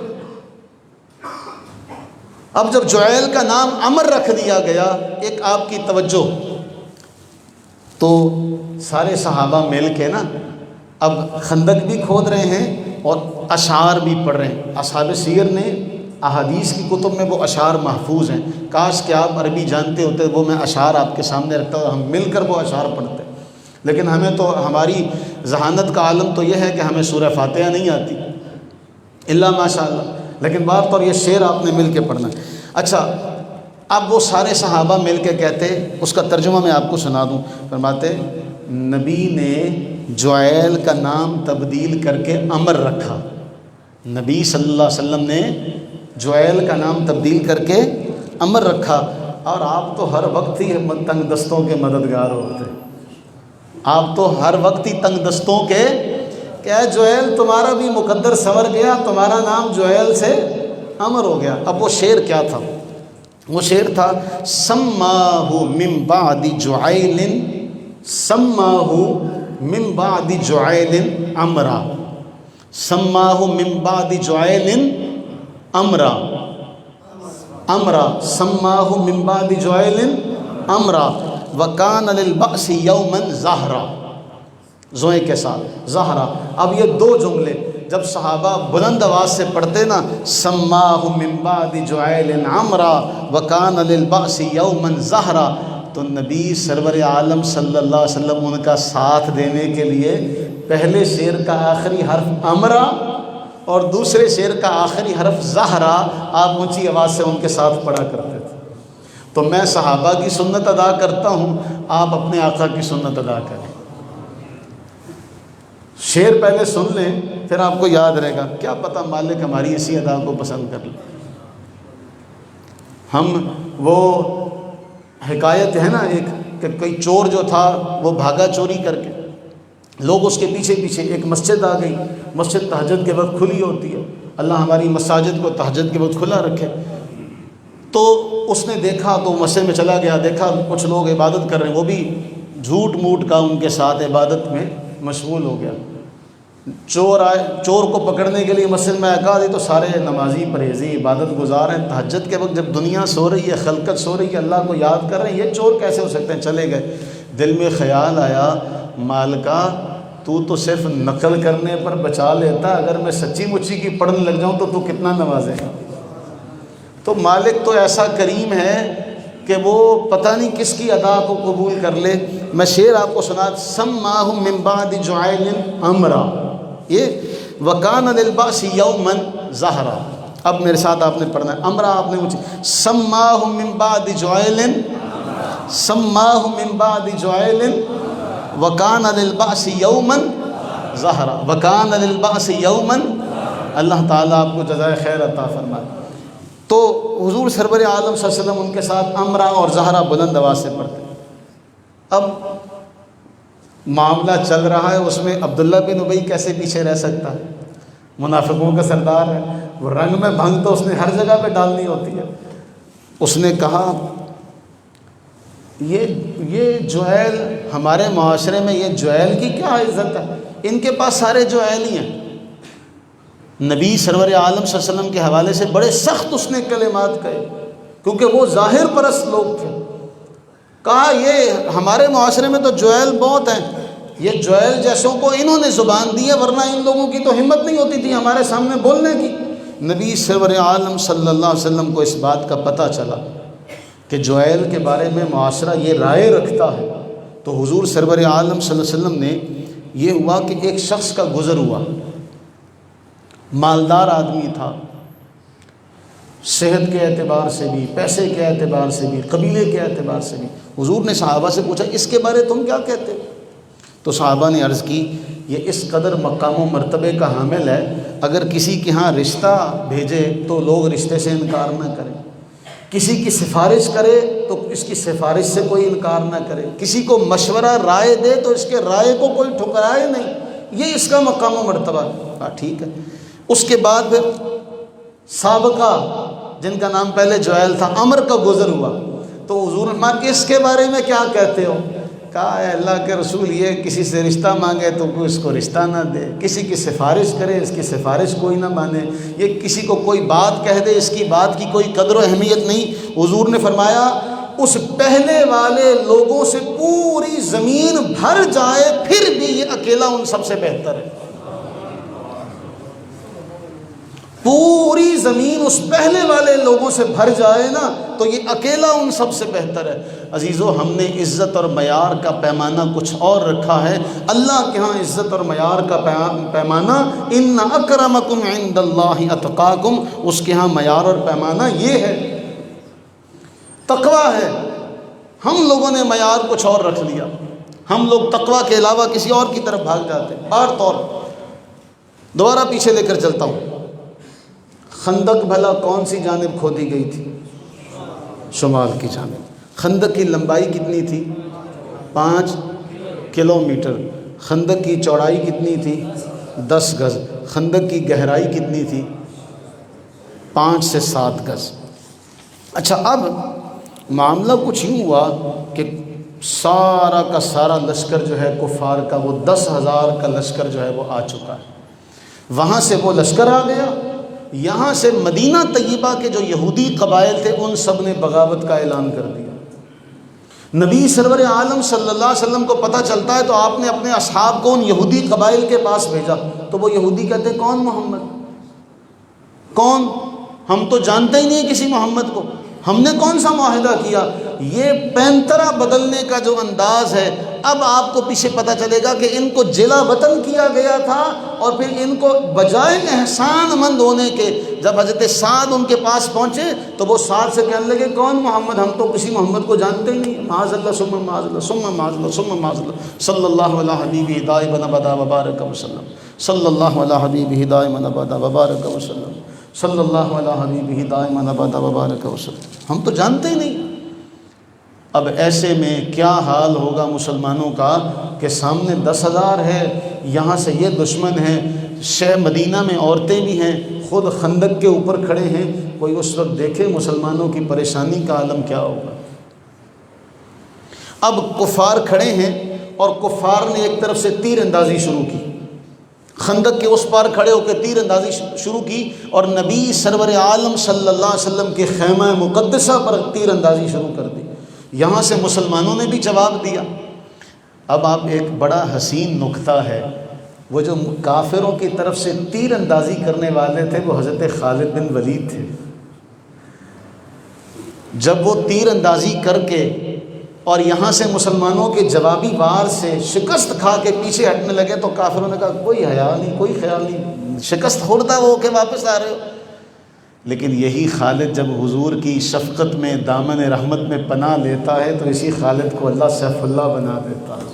اب جب جویل کا نام عمر رکھ دیا گیا، ایک آپ کی توجہ، تو سارے صحابہ مل کے نا اب خندق بھی کھود رہے ہیں اور اشعار بھی پڑھ رہے ہیں۔ اصحاب سیر نے احادیث کی کتب میں وہ اشعار محفوظ ہیں. کاش کہ آپ عربی جانتے ہوتے، وہ میں اشعار آپ کے سامنے رکھتا ہوں، ہم مل کر وہ اشعار پڑھتے. لیکن ہمیں تو، ہماری ذہانت کا عالم تو یہ ہے کہ ہمیں سورہ فاتحہ نہیں آتی الا ماشاء اللہ. لیکن بات اور یہ شعر آپ نے مل کے پڑھنا. اچھا، اب وہ سارے صحابہ مل کے کہتے، اس کا ترجمہ میں آپ کو سنا دوں. فرماتے نبی نے جعیل کا نام تبدیل کر کے عمر رکھا. نبی صلی اللہ علیہ وسلم نے جعیل کا نام تبدیل کر کے عمر رکھا. اور آپ تو ہر وقت ہی تنگ دستوں کے مددگار ہوتے. آپ تو ہر وقت ہی تنگ دستوں کے، کیا جعیل تمہارا بھی مقدر سنور گیا، تمہارا نام جعیل سے عمر ہو گیا. اب وہ شعر کیا تھا؟ وہ شعر تھا سماہ من بعد جعیل، سماہ من بعد جعیل عمرا، سماہ من بعد جعیل عمرا، عمرا سماہ من بعد جعیل عمرا وکان للبأس یوما زہرا، زوئے کے ساتھ زہرا. اب یہ دو جملے جب صحابہ بلند آواز سے پڑھتے نا، سماہ من بعد جعیل عمرا وکان للبأس یوما زہرا، تو نبی سرور عالم صلی اللہ علیہ وسلم ان کا ساتھ دینے کے لیے پہلے شعر کا آخری حرف عمرا اور دوسرے شعر کا آخری حرف زہرا آپ اونچی آواز سے ان کے ساتھ پڑھا کرتے تھے. تو میں صحابہ کی سنت ادا کرتا ہوں، آپ اپنے آقا کی سنت ادا کریں. شعر پہلے سن لیں، پھر آپ کو یاد رہے گا. کیا پتہ مالک ہماری اسی ادا کو پسند کر لیں. ہم وہ حکایت ہے نا ایک، کہ کوئی چور جو تھا وہ بھاگا چوری کر کے، لوگ اس کے پیچھے پیچھے، ایک مسجد آ گئی. مسجد تہجد کے وقت کھلی ہوتی ہے، اللہ ہماری مساجد کو تہجد کے وقت کھلا رکھے. تو اس نے دیکھا تو مسجد میں چلا گیا، دیکھا کچھ لوگ عبادت کر رہے ہیں، وہ بھی جھوٹ موٹ کا ان کے ساتھ عبادت میں مشغول ہو گیا. چور آئے، چور کو پکڑنے کے لیے مسجد میں آکا دی تو سارے نمازی پرہیزی عبادت گزار ہیں. تہجد کے وقت جب دنیا سو رہی ہے، خلقت سو رہی ہے، اللہ کو یاد کر رہے ہیں، یہ چور کیسے ہو سکتے ہیں؟ چلے گئے. دل میں خیال آیا، مالکا تو صرف نقل کرنے پر بچا لیتا، اگر میں سچی مچی کی پڑھنے لگ جاؤں تو کتنا نوازے گا. تو مالک تو ایسا کریم ہے کہ وہ پتہ نہیں کس کی ادا کو قبول کر لے. میں شعر آپ کو سنا، سماہ من بعد جعیل عمرا، یہ وکان للبأس یوما زہرا. اب میرے ساتھ آپ نے پڑھنا ہے، عمرا آپ نے مجھے، سماہ من بعد جعیل، سماہ من بعد جعیل وکان للبأس یوما زہرا، وکان للبأس یوما. اللہ تعالیٰ آپ کو جزائے خیر عطا فرمائے. تو حضور سرور عالم صلی اللہ علیہ وسلم ان کے ساتھ عمرا اور زہرا بلند آواز سے پڑھتے. اب معاملہ چل رہا ہے، اس میں عبداللہ بن ابی کیسے پیچھے رہ سکتا ہے؟ منافقوں کا سردار ہے، وہ رنگ میں بھنگ تو اس نے ہر جگہ پہ ڈالنی ہوتی ہے. اس نے کہا یہ جعیل ہمارے معاشرے میں، یہ جعیل کی کیا عزت ہے؟ ان کے پاس سارے جعیل ہی ہیں. نبی سرور عالم صلی اللہ علیہ وسلم کے حوالے سے بڑے سخت اس نے کلمات کہے، کیونکہ وہ ظاہر پرست لوگ تھے. کہا یہ ہمارے معاشرے میں تو جعیل بہت ہیں، یہ جعیل جیسوں کو انہوں نے زبان دی ہے، ورنہ ان لوگوں کی تو ہمت نہیں ہوتی تھی ہمارے سامنے بولنے کی. نبی سرور عالم صلی اللہ علیہ وسلم کو اس بات کا پتہ چلا کہ جعیل کے بارے میں معاشرہ یہ رائے رکھتا ہے. تو حضور سرور عالم صلی اللہ علیہ وسلم نے، یہ ہوا کہ ایک شخص کا گزر ہوا، مالدار آدمی تھا، صحت کے اعتبار سے بھی، پیسے کے اعتبار سے بھی، قبیلے کے اعتبار سے بھی. حضور نے صحابہ سے پوچھا اس کے بارے تم کیا کہتے ہو؟ تو صحابہ نے عرض کی یہ اس قدر مقام و مرتبے کا حامل ہے، اگر کسی کے ہاں رشتہ بھیجے تو لوگ رشتے سے انکار نہ کریں، کسی کی سفارش کرے تو اس کی سفارش سے کوئی انکار نہ کرے، کسی کو مشورہ رائے دے تو اس کے رائے کو کوئی ٹھکرائے نہیں. یہ اس کا مقام و مرتبہ. ہاں ٹھیک ہے. اس کے بعد پھر سابقہ جن کا نام پہلے جعیل تھا، عمر کا گزر ہوا. تو حضور نے اس کے بارے میں کیا کہتے ہو؟ کہا اے اللہ کے رسول، یہ کسی سے رشتہ مانگے تو کوئی اس کو رشتہ نہ دے، کسی کی سفارش کرے اس کی سفارش کوئی نہ مانے، یہ کسی کو کوئی بات کہہ دے اس کی بات کی کوئی قدر و اہمیت نہیں. حضور نے فرمایا اس پہلے والے لوگوں سے پوری زمین بھر جائے پھر بھی یہ اکیلا ان سب سے بہتر ہے. پوری زمین اس پہلے والے لوگوں سے بھر جائے نا تو یہ اکیلا ان سب سے بہتر ہے۔ عزیزو، ہم نے عزت اور معیار کا پیمانہ کچھ اور رکھا ہے، اللہ کے ہاں عزت اور معیار کا پیمانہ ان اکرمکم عند اللہ اتقاکم، اس کے ہاں معیار اور پیمانہ یہ ہے، تقویٰ ہے۔ ہم لوگوں نے معیار کچھ اور رکھ لیا، ہم لوگ تقویٰ کے علاوہ کسی اور کی طرف بھاگ جاتے ہیں۔ اور طور دوبارہ پیچھے لے کر چلتا ہوں، خندق بھلا کون سی جانب کھودی گئی تھی؟ شمال کی جانب۔ خندق کی لمبائی کتنی تھی؟ 5 کلومیٹر۔ خندق کی چوڑائی کتنی تھی؟ 10 گز۔ خندق کی گہرائی کتنی تھی؟ 5 سے 7 گز۔ اچھا، اب معاملہ کچھ یوں ہوا کہ سارا کا سارا لشکر جو ہے کفار کا، وہ 10,000 کا لشکر جو ہے وہ آ چکا ہے۔ وہاں سے وہ لشکر آ گیا، یہاں سے مدینہ طیبہ کے جو یہودی قبائل تھے ان سب نے بغاوت کا اعلان کر دیا۔ نبی سرور عالم صلی اللہ علیہ وسلم کو پتہ چلتا ہے تو آپ نے اپنے اصحاب کو ان یہودی قبائل کے پاس بھیجا، تو وہ یہودی کہتے ہیں کون محمد؟ کون؟ ہم تو جانتے ہی نہیں کسی محمد کو، ہم نے کون سا معاہدہ کیا؟ یہ پینترا بدلنے کا جو انداز ہے، اب آپ کو پیچھے پتہ چلے گا کہ ان کو جلا وطن کیا گیا تھا، اور پھر ان کو بجائے احسان مند ہونے کے جب حضرت سعد ان کے پاس پہنچے تو وہ سعد سے کہنے لگے کون محمد؟ ہم تو کسی محمد کو جانتے ہی نہیں، معاذ اللہ ثم معاذ اللہ ثم معاذ اللہ ثم معاذ اللہ، صلی اللہ علیہ حبیبہ دائما ابدا وبارک وسلم، صلی اللہ علیہ حبیبہ دائما ابدا وبارک وسلم، صلی اللہ علیہ حبیبہ دائما ابدا وبارک وسلم۔ ہم تو جانتے ہی نہیں۔ اب ایسے میں کیا حال ہوگا مسلمانوں کا کہ سامنے 10,000 ہے، یہاں سے یہ دشمن ہے، شہر مدینہ میں عورتیں بھی ہیں، خود خندق کے اوپر کھڑے ہیں، کوئی اس وقت دیکھے مسلمانوں کی پریشانی کا عالم کیا ہوگا۔ اب کفار کھڑے ہیں اور کفار نے ایک طرف سے تیر اندازی شروع کی، خندق کے اس پار کھڑے ہو کے تیر اندازی شروع کی، اور نبی سرور عالم صلی اللہ علیہ وسلم کے خیمہ مقدسہ پر تیر اندازی شروع کر دی۔ یہاں سے مسلمانوں نے بھی جواب دیا۔ اب آپ ایک بڑا حسین نکتہ ہے، وہ جو کافروں کی طرف سے تیر اندازی کرنے والے تھے وہ حضرت خالد بن ولید تھے۔ جب وہ تیر اندازی کر کے اور یہاں سے مسلمانوں کے جوابی وار سے شکست کھا کے پیچھے ہٹنے لگے تو کافروں نے کہا کوئی حیا نہیں، کوئی خیال نہیں، شکست خوردہ ہو کے واپس آ رہے ہو۔ لیکن یہی خالد جب حضور کی شفقت میں دامن رحمت میں پناہ لیتا ہے تو اسی خالد کو اللہ سیف اللہ بنا دیتا ہے۔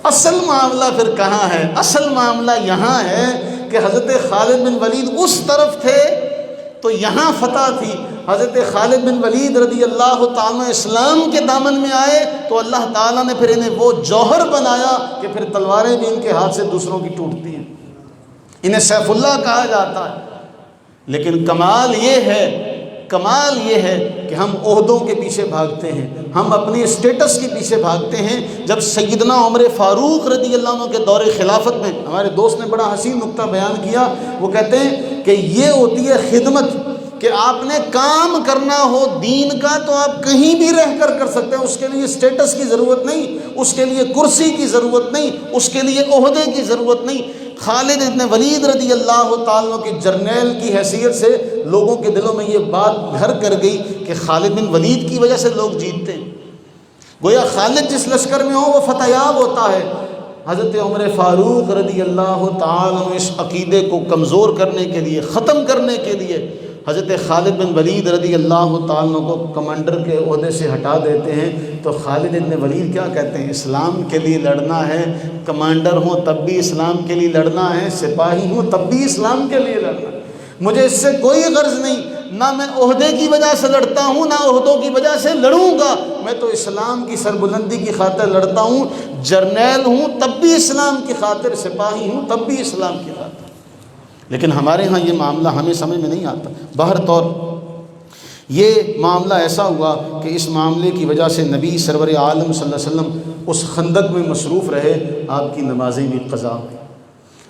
اصل معاملہ پھر کہاں ہے؟ اصل معاملہ یہاں ہے کہ حضرت خالد بن ولید اس طرف تھے تو یہاں فتح تھی، حضرت خالد بن ولید رضی اللہ تعالیٰ اسلام کے دامن میں آئے تو اللہ تعالیٰ نے پھر انہیں وہ جوہر بنایا کہ پھر تلواریں بھی ان کے ہاتھ سے دوسروں کی ٹوٹتی ہیں، انہیں سیف اللہ کہا جاتا ہے۔ لیکن کمال یہ ہے کہ ہم عہدوں کے پیچھے بھاگتے ہیں، ہم اپنے اسٹیٹس کے پیچھے بھاگتے ہیں۔ جب سیدنا عمر فاروق رضی اللہ عنہ کے دور خلافت میں ہمارے دوست نے بڑا حسین نکتہ بیان کیا، وہ کہتے ہیں کہ یہ ہوتی ہے خدمت، کہ آپ نے کام کرنا ہو دین کا تو آپ کہیں بھی رہ کر سکتے ہیں، اس کے لیے اسٹیٹس کی ضرورت نہیں، اس کے لیے کرسی کی ضرورت نہیں، اس کے لیے عہدے کی ضرورت نہیں۔ خالد ابن ولید رضی اللہ تعالیٰ کے جرنیل کی حیثیت سے لوگوں کے دلوں میں یہ بات گھر کر گئی کہ خالد بن ولید کی وجہ سے لوگ جیتتے ہیں، گویا خالد جس لشکر میں ہو وہ فتح یاب ہوتا ہے۔ حضرت عمر فاروق رضی اللہ تعالیٰ اس عقیدے کو کمزور کرنے کے لیے، ختم کرنے کے لیے حضرت خالد بن ولید رضی اللہ تعالیٰ کو کمانڈر کے عہدے سے ہٹا دیتے ہیں۔ تو خالد بن ولید کیا کہتے ہیں؟ اسلام کے لیے لڑنا ہے، کمانڈر ہوں تب بھی اسلام کے لیے لڑنا ہے، سپاہی ہوں تب بھی اسلام کے لیے لڑنا ہے، مجھے اس سے کوئی غرض نہیں، نہ میں عہدے کی وجہ سے لڑتا ہوں نہ عہدوں کی وجہ سے لڑوں گا، میں تو اسلام کی سربلندی کی خاطر لڑتا ہوں، جرنیل ہوں تب بھی اسلام کی خاطر، سپاہی ہوں تب بھی اسلام کی خاطر۔ لیکن ہمارے ہاں یہ معاملہ ہمیں سمجھ میں نہیں آتا۔ بہرطور یہ معاملہ ایسا ہوا کہ اس معاملے کی وجہ سے نبی سرور عالم صلی اللہ علیہ وسلم اس خندق میں مصروف رہے، آپ کی نمازیں بھی قضا ہوئی،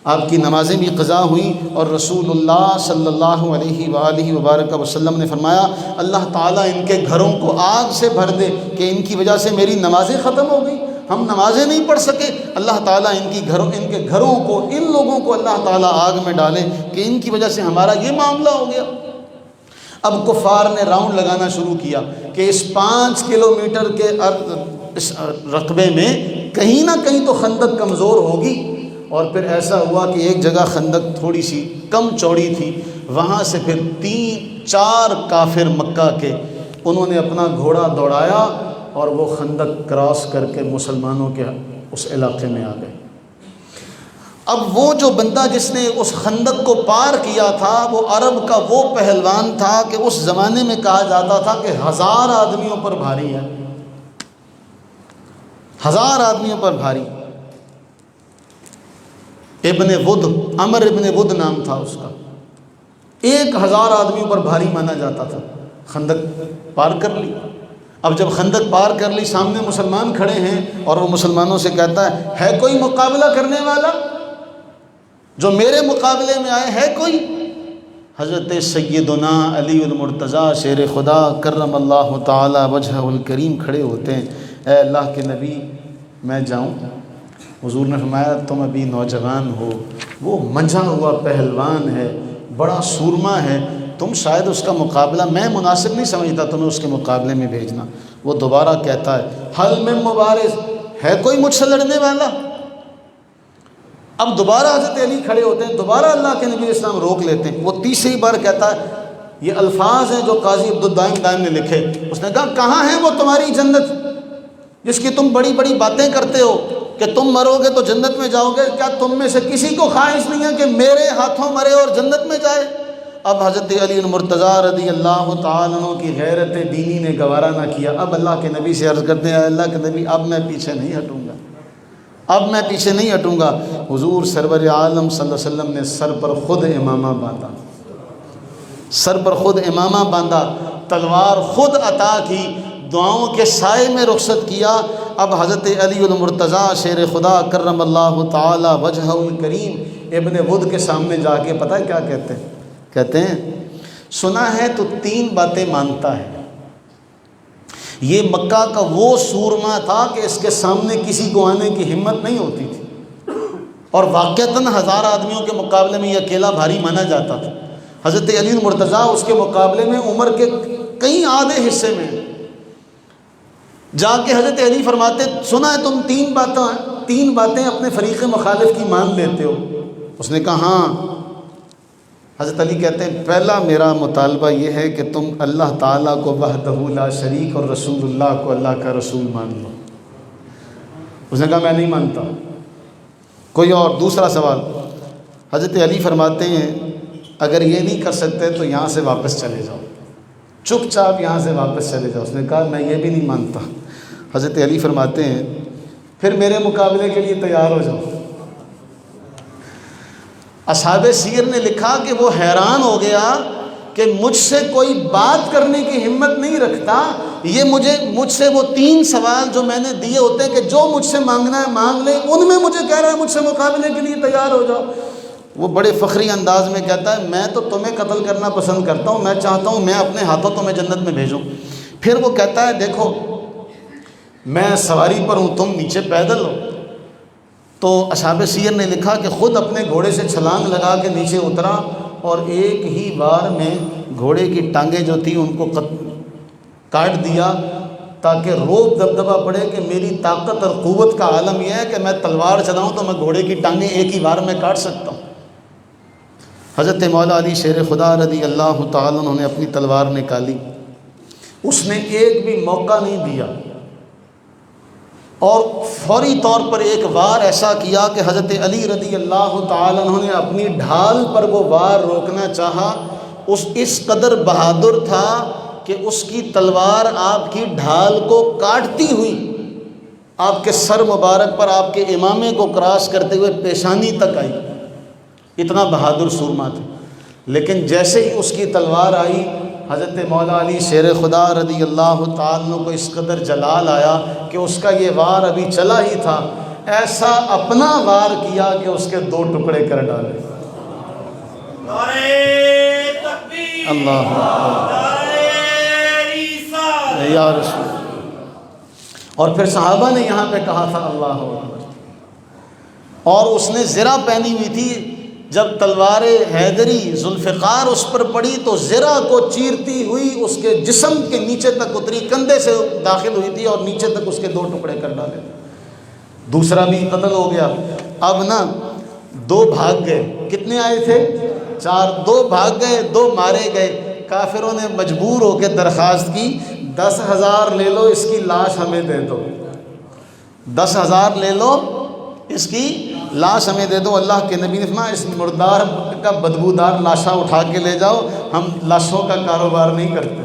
آپ کی نمازیں بھی قضا ہوئیں، اور رسول اللہ صلی اللہ علیہ وآلہ وبارک وسلم نے فرمایا اللہ تعالیٰ ان کے گھروں کو آگ سے بھر دے کہ ان کی وجہ سے میری نمازیں ختم ہو گئی۔ ہم نمازیں نہیں پڑھ سکے، اللہ تعالیٰ ان کے گھروں کو، ان لوگوں کو اللہ تعالیٰ آگ میں ڈالے کہ ان کی وجہ سے ہمارا یہ معاملہ ہو گیا۔ اب کفار نے راؤنڈ لگانا شروع کیا کہ اس 5 کلومیٹر کے اس رقبے میں کہیں نہ کہیں تو خندق کمزور ہوگی، اور پھر ایسا ہوا کہ ایک جگہ خندق تھوڑی سی کم چوڑی تھی، وہاں سے پھر 3-4 کافر مکہ کے انہوں نے اپنا گھوڑا دوڑایا اور وہ خندق کراس کر کے مسلمانوں کے اس علاقے میں آ گئے۔ اب وہ جو بندہ جس نے اس خندق کو پار کیا تھا وہ عرب کا وہ پہلوان تھا کہ اس زمانے میں کہا جاتا تھا کہ 1000 آدمیوں پر بھاری ہے، 1000 آدمیوں پر بھاری۔ ابن ود، عمر ابن ود نام تھا اس کا، 1000 آدمیوں پر بھاری مانا جاتا تھا۔ خندق پار کر لی۔ اب جب خندق پار کر لی، سامنے مسلمان کھڑے ہیں اور وہ مسلمانوں سے کہتا ہے کوئی مقابلہ کرنے والا جو میرے مقابلے میں آئے؟ ہے کوئی؟ حضرت سیدنا علی المرتضیٰ شیر خدا کرم اللہ تعالی وجہہ الکریم کھڑے ہوتے ہیں۔ اے اللہ کے نبی، میں جاؤں؟ حضور نے فرمایا تم ابھی نوجوان ہو، وہ منجھا ہوا پہلوان ہے، بڑا سورما ہے، تم شاید اس کا مقابلہ، میں مناسب نہیں سمجھتا تمہیں اس کے مقابلے میں بھیجنا۔ وہ دوبارہ کہتا ہے حل میں مبارز، ہے کوئی مجھ سے لڑنے والا؟ اب دوبارہ حضرت علی کھڑے ہوتے ہیں، دوبارہ اللہ کے نبی اسلام روک لیتے ہیں۔ وہ تیسری بار کہتا ہے، یہ الفاظ ہیں جو قاضی عبدالدائم دائم نے لکھے، اس نے کہا کہاں ہے وہ تمہاری جنت جس کی تم بڑی بڑی باتیں کرتے ہو کہ تم مرو گے تو جنت میں جاؤ گے؟ کیا تم میں سے کسی کو خواہش نہیں ہے کہ میرے ہاتھوں مرے اور جنت میں جائے؟ اب حضرت علی المرتضیٰ رضی اللہ تعالیٰ عنہ کی غیرت دینی نے گوارا نہ کیا۔ اب اللہ کے نبی سے عرض کرتے ہیں اللہ کے نبی اب میں پیچھے نہیں ہٹوں گا، اب میں پیچھے نہیں ہٹوں گا۔ حضور سرور عالم صلی اللہ علیہ وسلم نے سر پر خود امامہ باندھا، سر پر خود امامہ باندھا، تلوار خود عطا کی، دعاؤں کے سائے میں رخصت کیا۔ اب حضرت علی المرتضیٰ شیر خدا کرم اللہ تعالی وجہہ الکریم ابن ود کے سامنے جا کے پتہ ہے کیا کہتے ہیں؟ کہتے ہیں سنا ہے تو 3 باتیں مانتا ہے۔ یہ مکہ کا وہ سورما تھا کہ اس کے سامنے کسی کو آنے کی ہمت نہیں ہوتی تھی، اور واقعتاً 1000 آدمیوں کے مقابلے میں یہ اکیلا بھاری مانا جاتا تھا۔ حضرت علی المرتضیٰ اس کے مقابلے میں عمر کے کئی آدھے حصے میں جا کے حضرت علی فرماتے سنا ہے تم 3 باتیں اپنے فریق مخالف کی مان لیتے ہو؟ اس نے کہا ہاں۔ حضرت علی کہتے ہیں پہلا میرا مطالبہ یہ ہے کہ تم اللہ تعالیٰ کو وحدہ لا شریک اور رسول اللہ کو اللہ کا رسول مان لو۔ اس نے کہا میں نہیں مانتا۔ کوئی اور دوسرا سوال، حضرت علی فرماتے ہیں اگر یہ نہیں کر سکتے تو یہاں سے واپس چلے جاؤ، چپ چاپ یہاں سے واپس چلے جاؤ۔ اس نے کہا میں یہ بھی نہیں مانتا۔ حضرت علی فرماتے ہیں پھر میرے مقابلے کے لیے تیار ہو جاؤ۔ اصحاب سیر نے لکھا کہ وہ حیران ہو گیا کہ مجھ سے کوئی بات کرنے کی ہمت نہیں رکھتا، یہ مجھ سے وہ 3 سوال جو میں نے دیے ہوتے ہیں کہ جو مجھ سے مانگنا ہے مانگ لے، ان میں مجھے کہہ رہا ہے مجھ سے مقابلے کے لیے تیار ہو جاؤ۔ وہ بڑے فخری انداز میں کہتا ہے میں تو تمہیں قتل کرنا پسند کرتا ہوں، میں چاہتا ہوں میں اپنے ہاتھوں تمہیں جنت میں بھیجوں۔ پھر وہ کہتا ہے دیکھو میں سواری پر ہوں، تم نیچے پیدل ہو۔ تو اصحاب سیر نے لکھا کہ خود اپنے گھوڑے سے چھلانگ لگا کے نیچے اترا اور ایک ہی بار میں گھوڑے کی ٹانگیں جو تھیں ان کو کاٹ دیا تاکہ روب دبدبہ پڑے کہ میری طاقت اور قوت کا عالم یہ ہے کہ میں تلوار چلاؤں تو میں گھوڑے کی ٹانگیں ایک ہی بار میں کاٹ سکتا ہوں۔ حضرت مولا علی شیر خدا رضی اللہ تعالیٰ انہوں نے اپنی تلوار نکالی، اس نے ایک بھی موقع نہیں دیا، اور فوری طور پر ایک وار ایسا کیا کہ حضرت علی رضی اللہ تعالیٰ عنہ نے اپنی ڈھال پر وہ وار روکنا چاہا۔ اس قدر بہادر تھا کہ اس کی تلوار آپ کی ڈھال کو کاٹتی ہوئی آپ کے سر مبارک پر آپ کے امامے کو کراس کرتے ہوئے پیشانی تک آئی، اتنا بہادر سورما تھا۔ لیکن جیسے ہی اس کی تلوار آئی حضرت مولا علی شیر خدا رضی اللہ تعالیٰ کو اس قدر جلال آیا کہ اس کا یہ وار ابھی چلا ہی تھا، ایسا اپنا وار کیا کہ اس کے 2 ٹکڑے کر ڈالے۔ اللہ یا رسول، اور پھر صحابہ نے یہاں پہ کہا تھا اللہ اکبر، اور اس نے زرہ پہنی ہوئی تھی، جب تلوار حیدری ذوالفقار اس پر پڑی تو زرہ کو چیرتی ہوئی اس کے جسم کے نیچے تک اتری، کندھے سے داخل ہوئی تھی اور نیچے تک اس کے 2 ٹکڑے کر ڈالے۔ دوسرا بھی قتل ہو گیا۔ اب نا 2 بھاگ گئے، کتنے آئے تھے؟ 4، 2 بھاگ گئے، 2 مارے گئے۔ کافروں نے مجبور ہو کے درخواست کی 10,000 لے لو، اس کی لاش ہمیں دے دو، 10,000 لے لو، اس کی لاش ہمیں دے دو۔ اللہ کے نبی نے فرمایا اس مردار کا بدبودار لاشا اٹھا کے لے جاؤ، ہم لاشوں کا کاروبار نہیں کرتے،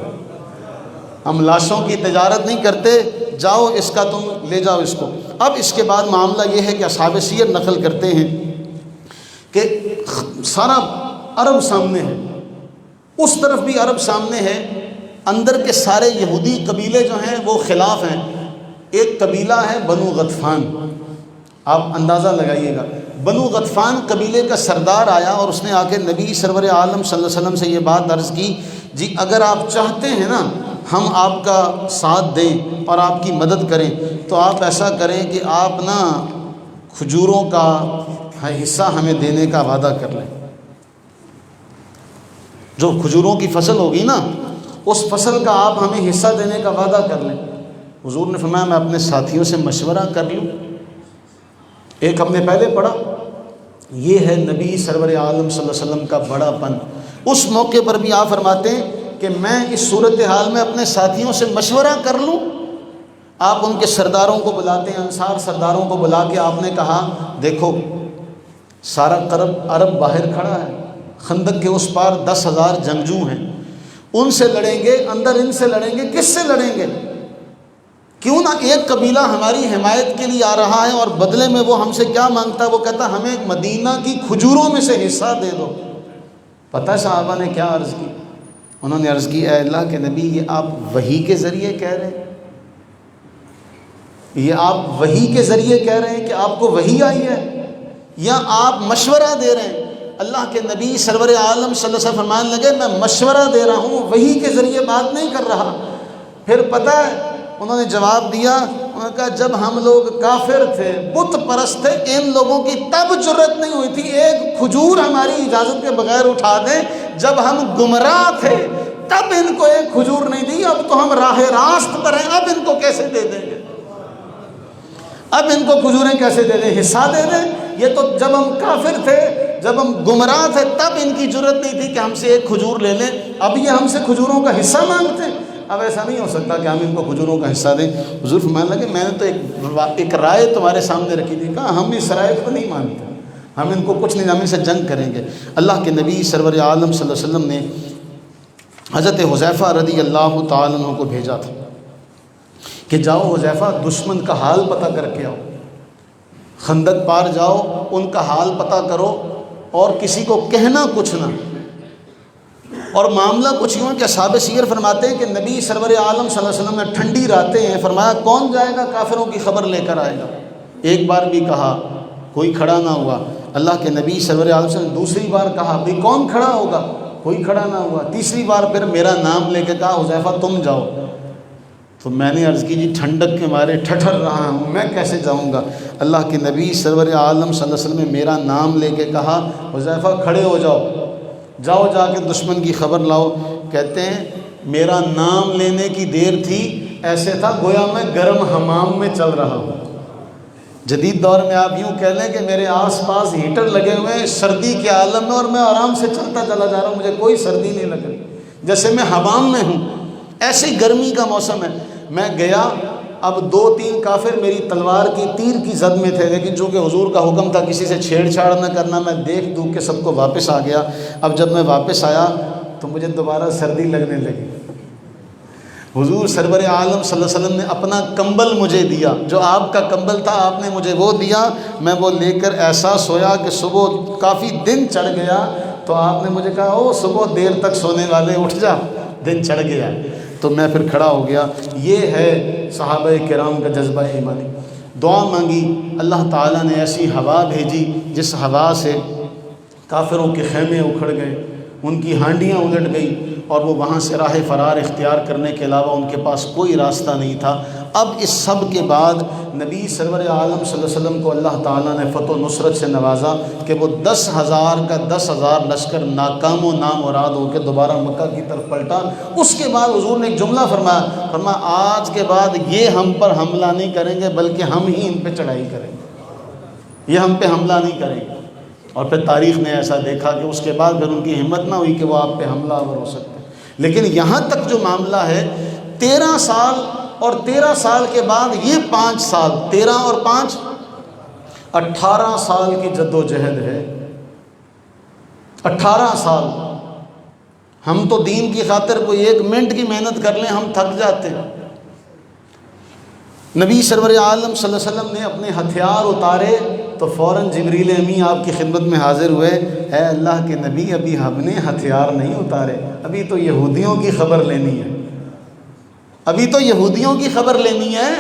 ہم لاشوں کی تجارت نہیں کرتے، جاؤ اس کا تم لے جاؤ اس کو۔ اب اس کے بعد معاملہ یہ ہے کہ اصحاب سیر نقل کرتے ہیں کہ سارا عرب سامنے ہے، اس طرف بھی عرب سامنے ہے، اندر کے سارے یہودی قبیلے جو ہیں وہ خلاف ہیں۔ ایک قبیلہ ہے بنو غطفان، آپ اندازہ لگائیے گا، بنو غطفان قبیلے کا سردار آیا اور اس نے آ کے نبی سرور عالم صلی اللہ علیہ وسلم سے یہ بات عرض کی، جی اگر آپ چاہتے ہیں نا ہم آپ کا ساتھ دیں اور آپ کی مدد کریں تو آپ ایسا کریں کہ آپ نا کھجوروں کا حصہ ہمیں دینے کا وعدہ کر لیں۔ جو کھجوروں کی فصل ہوگی نا اس فصل کا آپ ہمیں حصہ دینے کا وعدہ کر لیں۔ حضور نے فرمایا میں اپنے ساتھیوں سے مشورہ کر لوں۔ ایک ہم نے پہلے پڑھا، یہ ہے نبی سرور عالم صلی اللہ علیہ وسلم کا بڑا پن۔ اس موقع پر بھی آپ فرماتے ہیں کہ میں اس صورتحال میں اپنے ساتھیوں سے مشورہ کر لوں۔ آپ ان کے سرداروں کو بلاتے ہیں، انصار سرداروں کو بلا کے آپ نے کہا دیکھو سارا عرب باہر کھڑا ہے، خندق کے اس پار 10,000 جنگجو ہیں، ان سے لڑیں گے، اندر ان سے لڑیں گے، کس سے لڑیں گے؟ کیوں نہ ایک قبیلہ ہماری حمایت کے لیے آ رہا ہے اور بدلے میں وہ ہم سے کیا مانگتا ہے؟ وہ کہتا ہمیں مدینہ کی کھجوروں میں سے حصہ دے دو۔ پتہ ہے صحابہ نے کیا عرض کی؟ انہوں نے عرض کی اے اللہ کے نبی یہ آپ وحی کے ذریعے کہہ رہے ہیں، یہ آپ وحی کے ذریعے کہہ رہے ہیں کہ آپ کو وحی آئی ہے، یا آپ مشورہ دے رہے ہیں؟ اللہ کے نبی سرور عالم صلی اللہ علیہ وسلم فرمانے لگے میں مشورہ دے رہا ہوں، وحی کے ذریعے بات نہیں کر رہا۔ پھر پتہ ہے انہوں نے جواب دیا، انہوں نے کہا جب ہم لوگ کافر تھے، بت پرست تھے، ان لوگوں کی تب جرت نہیں ہوئی تھی ایک کھجور ہماری اجازت کے بغیر اٹھا دیں، جب ہم گمراہ تھے تب ان کو ایک کھجور نہیں دی، اب تو ہم راہ راست پر ہیں، اب ان کو کیسے دے دیں گے؟ اب ان کو کھجوریں کیسے دے دیں؟ حصہ دے دیں؟ یہ تو جب ہم کافر تھے، جب ہم گمراہ تھے تب ان کی جرت نہیں تھی کہ ہم سے ایک کھجور لے لیں، اب یہ ہم سے کھجوروں کا حصہ مانگتے ہیں۔ اب ایسا نہیں ہو سکتا کہ ہم ان کو کھجوروں کا حصہ دیں۔ حضور فرمانے لگے میں نے تو ایک رائے تمہارے سامنے رکھی تھی، کہا ہم اس رائے کو نہیں مانتے، ہم ان کو کچھ نہیں، ہم ان سے جنگ کریں گے۔ اللہ کے نبی سرور عالم صلی اللہ علیہ وسلم نے حضرت حذیفہ رضی اللہ تعالیٰ عنہ کو بھیجا تھا کہ جاؤ حذیفہ دشمن کا حال پتہ کر کے آؤ، خندق پار جاؤ، ان کا حال پتہ کرو اور کسی کو کہنا کچھ نہ۔ اور معاملہ کچھ یوں کہ اصحاب سیر فرماتے ہیں کہ نبی سرور عالم صلی اللہ علیہ وسلم نے ٹھنڈی راتیں ہیں، فرمایا کون جائے گا کافروں کی خبر لے کر آئے گا؟ ایک بار بھی کہا، کوئی کھڑا نہ ہوا۔ اللہ کے نبی سرور عالم صلی اللہ علیہ وسلم نے دوسری بار کہا بھئی کون کھڑا ہوگا؟ کوئی کھڑا نہ ہوا۔ تیسری بار پھر میرا نام لے کے کہا حذیفہ تم جاؤ۔ تو میں نے عرض کی جی ٹھنڈک کے مارے ٹھٹھر رہا ہوں، میں کیسے جاؤں گا؟ اللہ کے نبی سرور عالم صلی اللہ علیہ وسلم نے میرا نام لے کے کہا حذیفہ کھڑے ہو جاؤ، جاؤ جا کے دشمن کی خبر لاؤ۔ کہتے ہیں میرا نام لینے کی دیر تھی، ایسے تھا گویا میں گرم حمام میں چل رہا ہوں۔ جدید دور میں آپ یوں کہہ لیں کہ میرے آس پاس ہیٹر لگے ہوئے ہیں سردی کے عالم میں، اور میں آرام سے چلتا چلا جا رہا ہوں، مجھے کوئی سردی نہیں لگ رہی، جیسے میں حمام میں ہوں۔ ایسی گرمی کا موسم ہے۔ میں گیا، اب 2-3 کافر میری تلوار کی تیر کی زد میں تھے، لیکن چونکہ حضور کا حکم تھا کسی سے چھیڑ چھاڑ نہ کرنا، میں دیکھ دو کے سب کو واپس آ گیا۔ اب جب میں واپس آیا تو مجھے دوبارہ سردی لگنے لگی۔ حضور سرور عالم صلی اللہ علیہ وسلم نے اپنا کمبل مجھے دیا، جو آپ کا کمبل تھا آپ نے مجھے وہ دیا، میں وہ لے کر ایسا سویا کہ صبح کافی دن چڑھ گیا، تو آپ نے مجھے کہا او صبح دیر تک سونے والے اٹھ جا، دن چڑھ گیا۔ تو میں پھر کھڑا ہو گیا۔ یہ ہے صحابہ کرام کا جذبہ ایمانی۔ دعا مانگی، اللہ تعالیٰ نے ایسی ہوا بھیجی جس ہوا سے کافروں کے خیمے اکھڑ گئے، ان کی ہانڈیاں الٹ گئی، اور وہ وہاں سے راہ فرار اختیار کرنے کے علاوہ ان کے پاس کوئی راستہ نہیں تھا۔ اب اس سب کے بعد نبی سرور عالم صلی اللہ علیہ وسلم کو اللہ تعالیٰ نے فتح و نصرت سے نوازا کہ وہ 10,000 کا 10,000 لشکر ناکام و نامراد ہو کے دوبارہ مکہ کی طرف پلٹا۔ اس کے بعد حضور نے ایک جملہ فرمایا آج کے بعد یہ ہم پر حملہ نہیں کریں گے بلکہ ہم ہی ان پہ چڑھائی کریں گے، یہ ہم پہ حملہ نہیں کریں گے۔ اور پھر تاریخ نے ایسا دیکھا کہ اس کے بعد پھر ان کی ہمت نہ ہوئی کہ وہ آپ پہ حملہ آور ہو سکتے۔ لیکن یہاں تک جو معاملہ ہے 13 سال اور 13 سال کے بعد یہ 5 سال، 13 اور 5 18 سال کی جد و جہد ہے۔ 18 سال ہم تو دین کی خاطر کوئی 1 منٹ کی محنت کر لیں ہم تھک جاتے ہیں۔ نبی سرور عالم صلی اللہ علیہ وسلم نے اپنے ہتھیار اتارے تو فوراً جبریل امی آپ کی خدمت میں حاضر ہوئے، اے اللہ کے نبی ابھی ہم نے ہتھیار نہیں اتارے، ابھی تو یہودیوں کی خبر لینی ہے، ابھی تو یہودیوں کی خبر لینی ہے،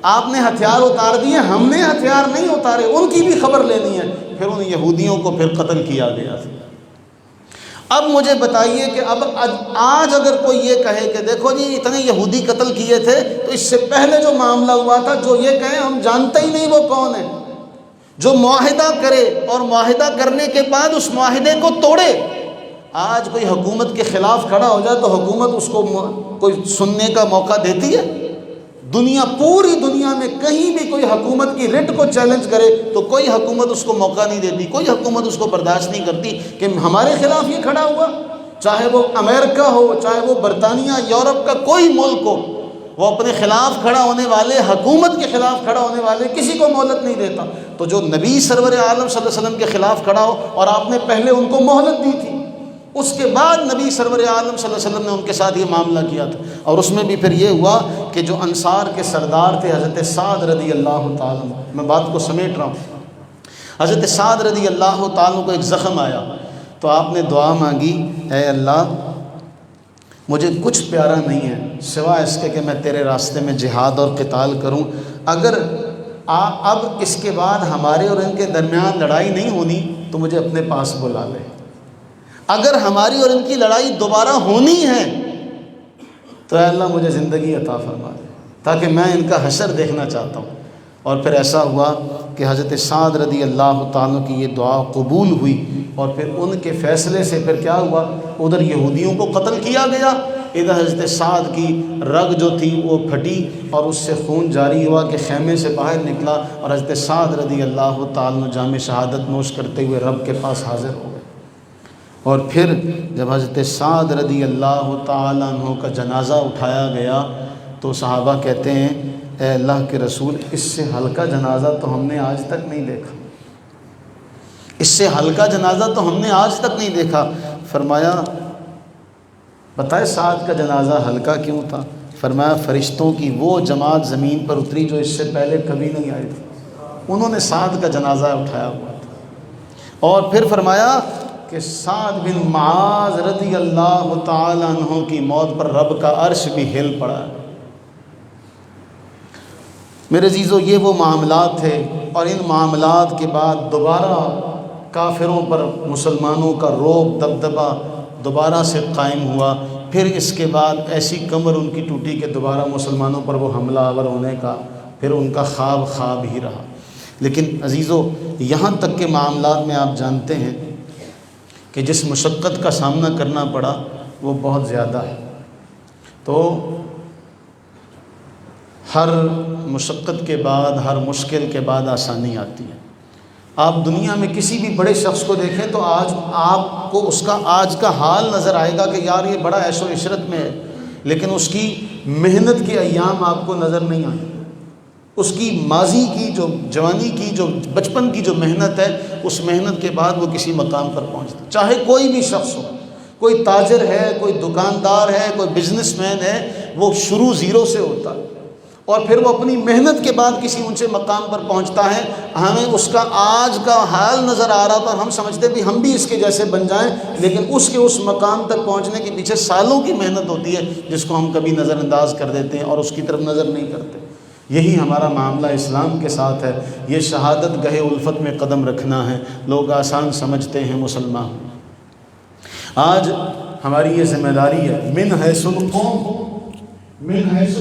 آپ نے ہتھیار اتار دیے، ہم نے ہتھیار نہیں اتارے، ان کی بھی خبر لینی ہے۔ پھر ان یہودیوں کو پھر قتل کیا گیا تھا۔ اب مجھے بتائیے کہ اب آج اگر کوئی یہ کہے کہ دیکھو جی اتنے یہودی قتل کیے تھے، تو اس سے پہلے جو معاملہ ہوا تھا جو یہ کہیں ہم جانتے ہی نہیں وہ کون ہے، جو معاہدہ کرے اور معاہدہ کرنے کے بعد اس معاہدے کو توڑے۔ آج کوئی حکومت کے خلاف کھڑا ہو جائے تو حکومت اس کو کوئی سننے کا موقع دیتی ہے؟ پوری دنیا میں کہیں بھی کوئی حکومت کی رٹ کو چیلنج کرے تو کوئی حکومت اس کو موقع نہیں دیتی، کوئی حکومت اس کو برداشت نہیں کرتی کہ ہمارے خلاف یہ کھڑا ہوا، چاہے وہ امریکہ ہو، چاہے وہ برطانیہ، یورپ کا کوئی ملک ہو، وہ اپنے خلاف کھڑا ہونے والے، حکومت کے خلاف کھڑا ہونے والے کسی کو مہلت نہیں دیتا۔ تو جو نبی سرور عالم صلی اللہ علیہ وسلم کے خلاف کھڑا ہو، اور آپ نے پہلے ان کو مہلت دی تھی، اس کے بعد نبی سرور عالم صلی اللہ علیہ وسلم نے ان کے ساتھ یہ معاملہ کیا تھا، اور اس میں بھی پھر یہ ہوا کہ جو انصار کے سردار تھے حضرت سعد رضی اللہ تعالیٰ عنہ، میں بات کو سمیٹ رہا ہوں، حضرت سعد رضی اللہ تعالیٰ عنہ کو ایک زخم آیا تو آپ نے دعا مانگی، اے اللہ مجھے کچھ پیارا نہیں ہے سوائے اس کے کہ میں تیرے راستے میں جہاد اور قتال کروں، اگر اب اس کے بعد ہمارے اور ان کے درمیان لڑائی نہیں ہونی تو مجھے اپنے پاس بلا لے، اگر ہماری اور ان کی لڑائی دوبارہ ہونی ہے تو اے اللہ مجھے زندگی عطا فرما دے تاکہ میں ان کا حشر دیکھنا چاہتا ہوں۔ اور پھر ایسا ہوا کہ حضرت سعد رضی اللہ تعالیٰ کی یہ دعا قبول ہوئی، اور پھر ان کے فیصلے سے پھر کیا ہوا، ادھر یہودیوں کو قتل کیا گیا، ادھر حضرت سعد کی رگ جو تھی وہ پھٹی اور اس سے خون جاری ہوا کہ خیمے سے باہر نکلا، اور حضرت سعد رضی اللہ تعالیٰ جام شہادت نوش کرتے ہوئے رب کے پاس حاضر ہو گئے۔ اور پھر جب حضرت سعد رضی اللہ تعالیٰ عنہ کا جنازہ اٹھایا گیا تو صحابہ کہتے ہیں اے اللہ کے رسول اس سے ہلکا جنازہ تو ہم نے آج تک نہیں دیکھا، اس سے ہلکا جنازہ تو ہم نے آج تک نہیں دیکھا۔ فرمایا بتائے سعد کا جنازہ ہلکا کیوں تھا؟ فرمایا فرشتوں کی وہ جماعت زمین پر اتری جو اس سے پہلے کبھی نہیں آئی تھی، انہوں نے سعد کا جنازہ اٹھایا ہوا تھا۔ اور پھر فرمایا کہ سعد بن معاذ رضی اللہ تعالی عنہ کی موت پر رب کا عرش بھی ہل پڑا ہے۔ میرے عزیزو یہ وہ معاملات تھے، اور ان معاملات کے بعد دوبارہ کافروں پر مسلمانوں کا رعب دبدبہ دوبارہ سے قائم ہوا۔ پھر اس کے بعد ایسی کمر ان کی ٹوٹی کہ دوبارہ مسلمانوں پر وہ حملہ آور ہونے کا پھر ان کا خواب ہی رہا۔ لیکن عزیزو یہاں تک کے معاملات میں آپ جانتے ہیں کہ جس مشقت کا سامنا کرنا پڑا وہ بہت زیادہ ہے، تو ہر مشقت کے بعد، ہر مشکل کے بعد آسانی آتی ہے۔ آپ دنیا میں کسی بھی بڑے شخص کو دیکھیں تو آج آپ کو اس کا آج کا حال نظر آئے گا کہ یار یہ بڑا عیش و عشرت میں ہے، لیکن اس کی محنت کے ایام آپ کو نظر نہیں آئیں، اس کی ماضی کی جو جوانی کی جو بچپن کی جو محنت ہے، اس محنت کے بعد وہ کسی مقام پر پہنچتا ہے۔ چاہے کوئی بھی شخص ہو، کوئی تاجر ہے، کوئی دکاندار ہے، کوئی بزنس مین ہے، وہ شروع زیرو سے ہوتا ہے اور پھر وہ اپنی محنت کے بعد کسی اونچے مقام پر پہنچتا ہے۔ ہمیں اس کا آج کا حال نظر آ رہا تھا، ہم سمجھتے بھی ہم بھی اس کے جیسے بن جائیں، لیکن اس کے اس مقام تک پہنچنے کے پیچھے سالوں کی محنت ہوتی ہے جس کو ہم کبھی نظر انداز کر دیتے ہیں اور اس کی طرف نظر نہیں کرتے۔ یہی ہمارا معاملہ اسلام کے ساتھ ہے۔ یہ شہادت گہے الفت میں قدم رکھنا ہے۔ لوگ آسان سمجھتے ہیں مسلمان، آج ہماری یہ ذمہ داری ہے، من حیث القوم من حیث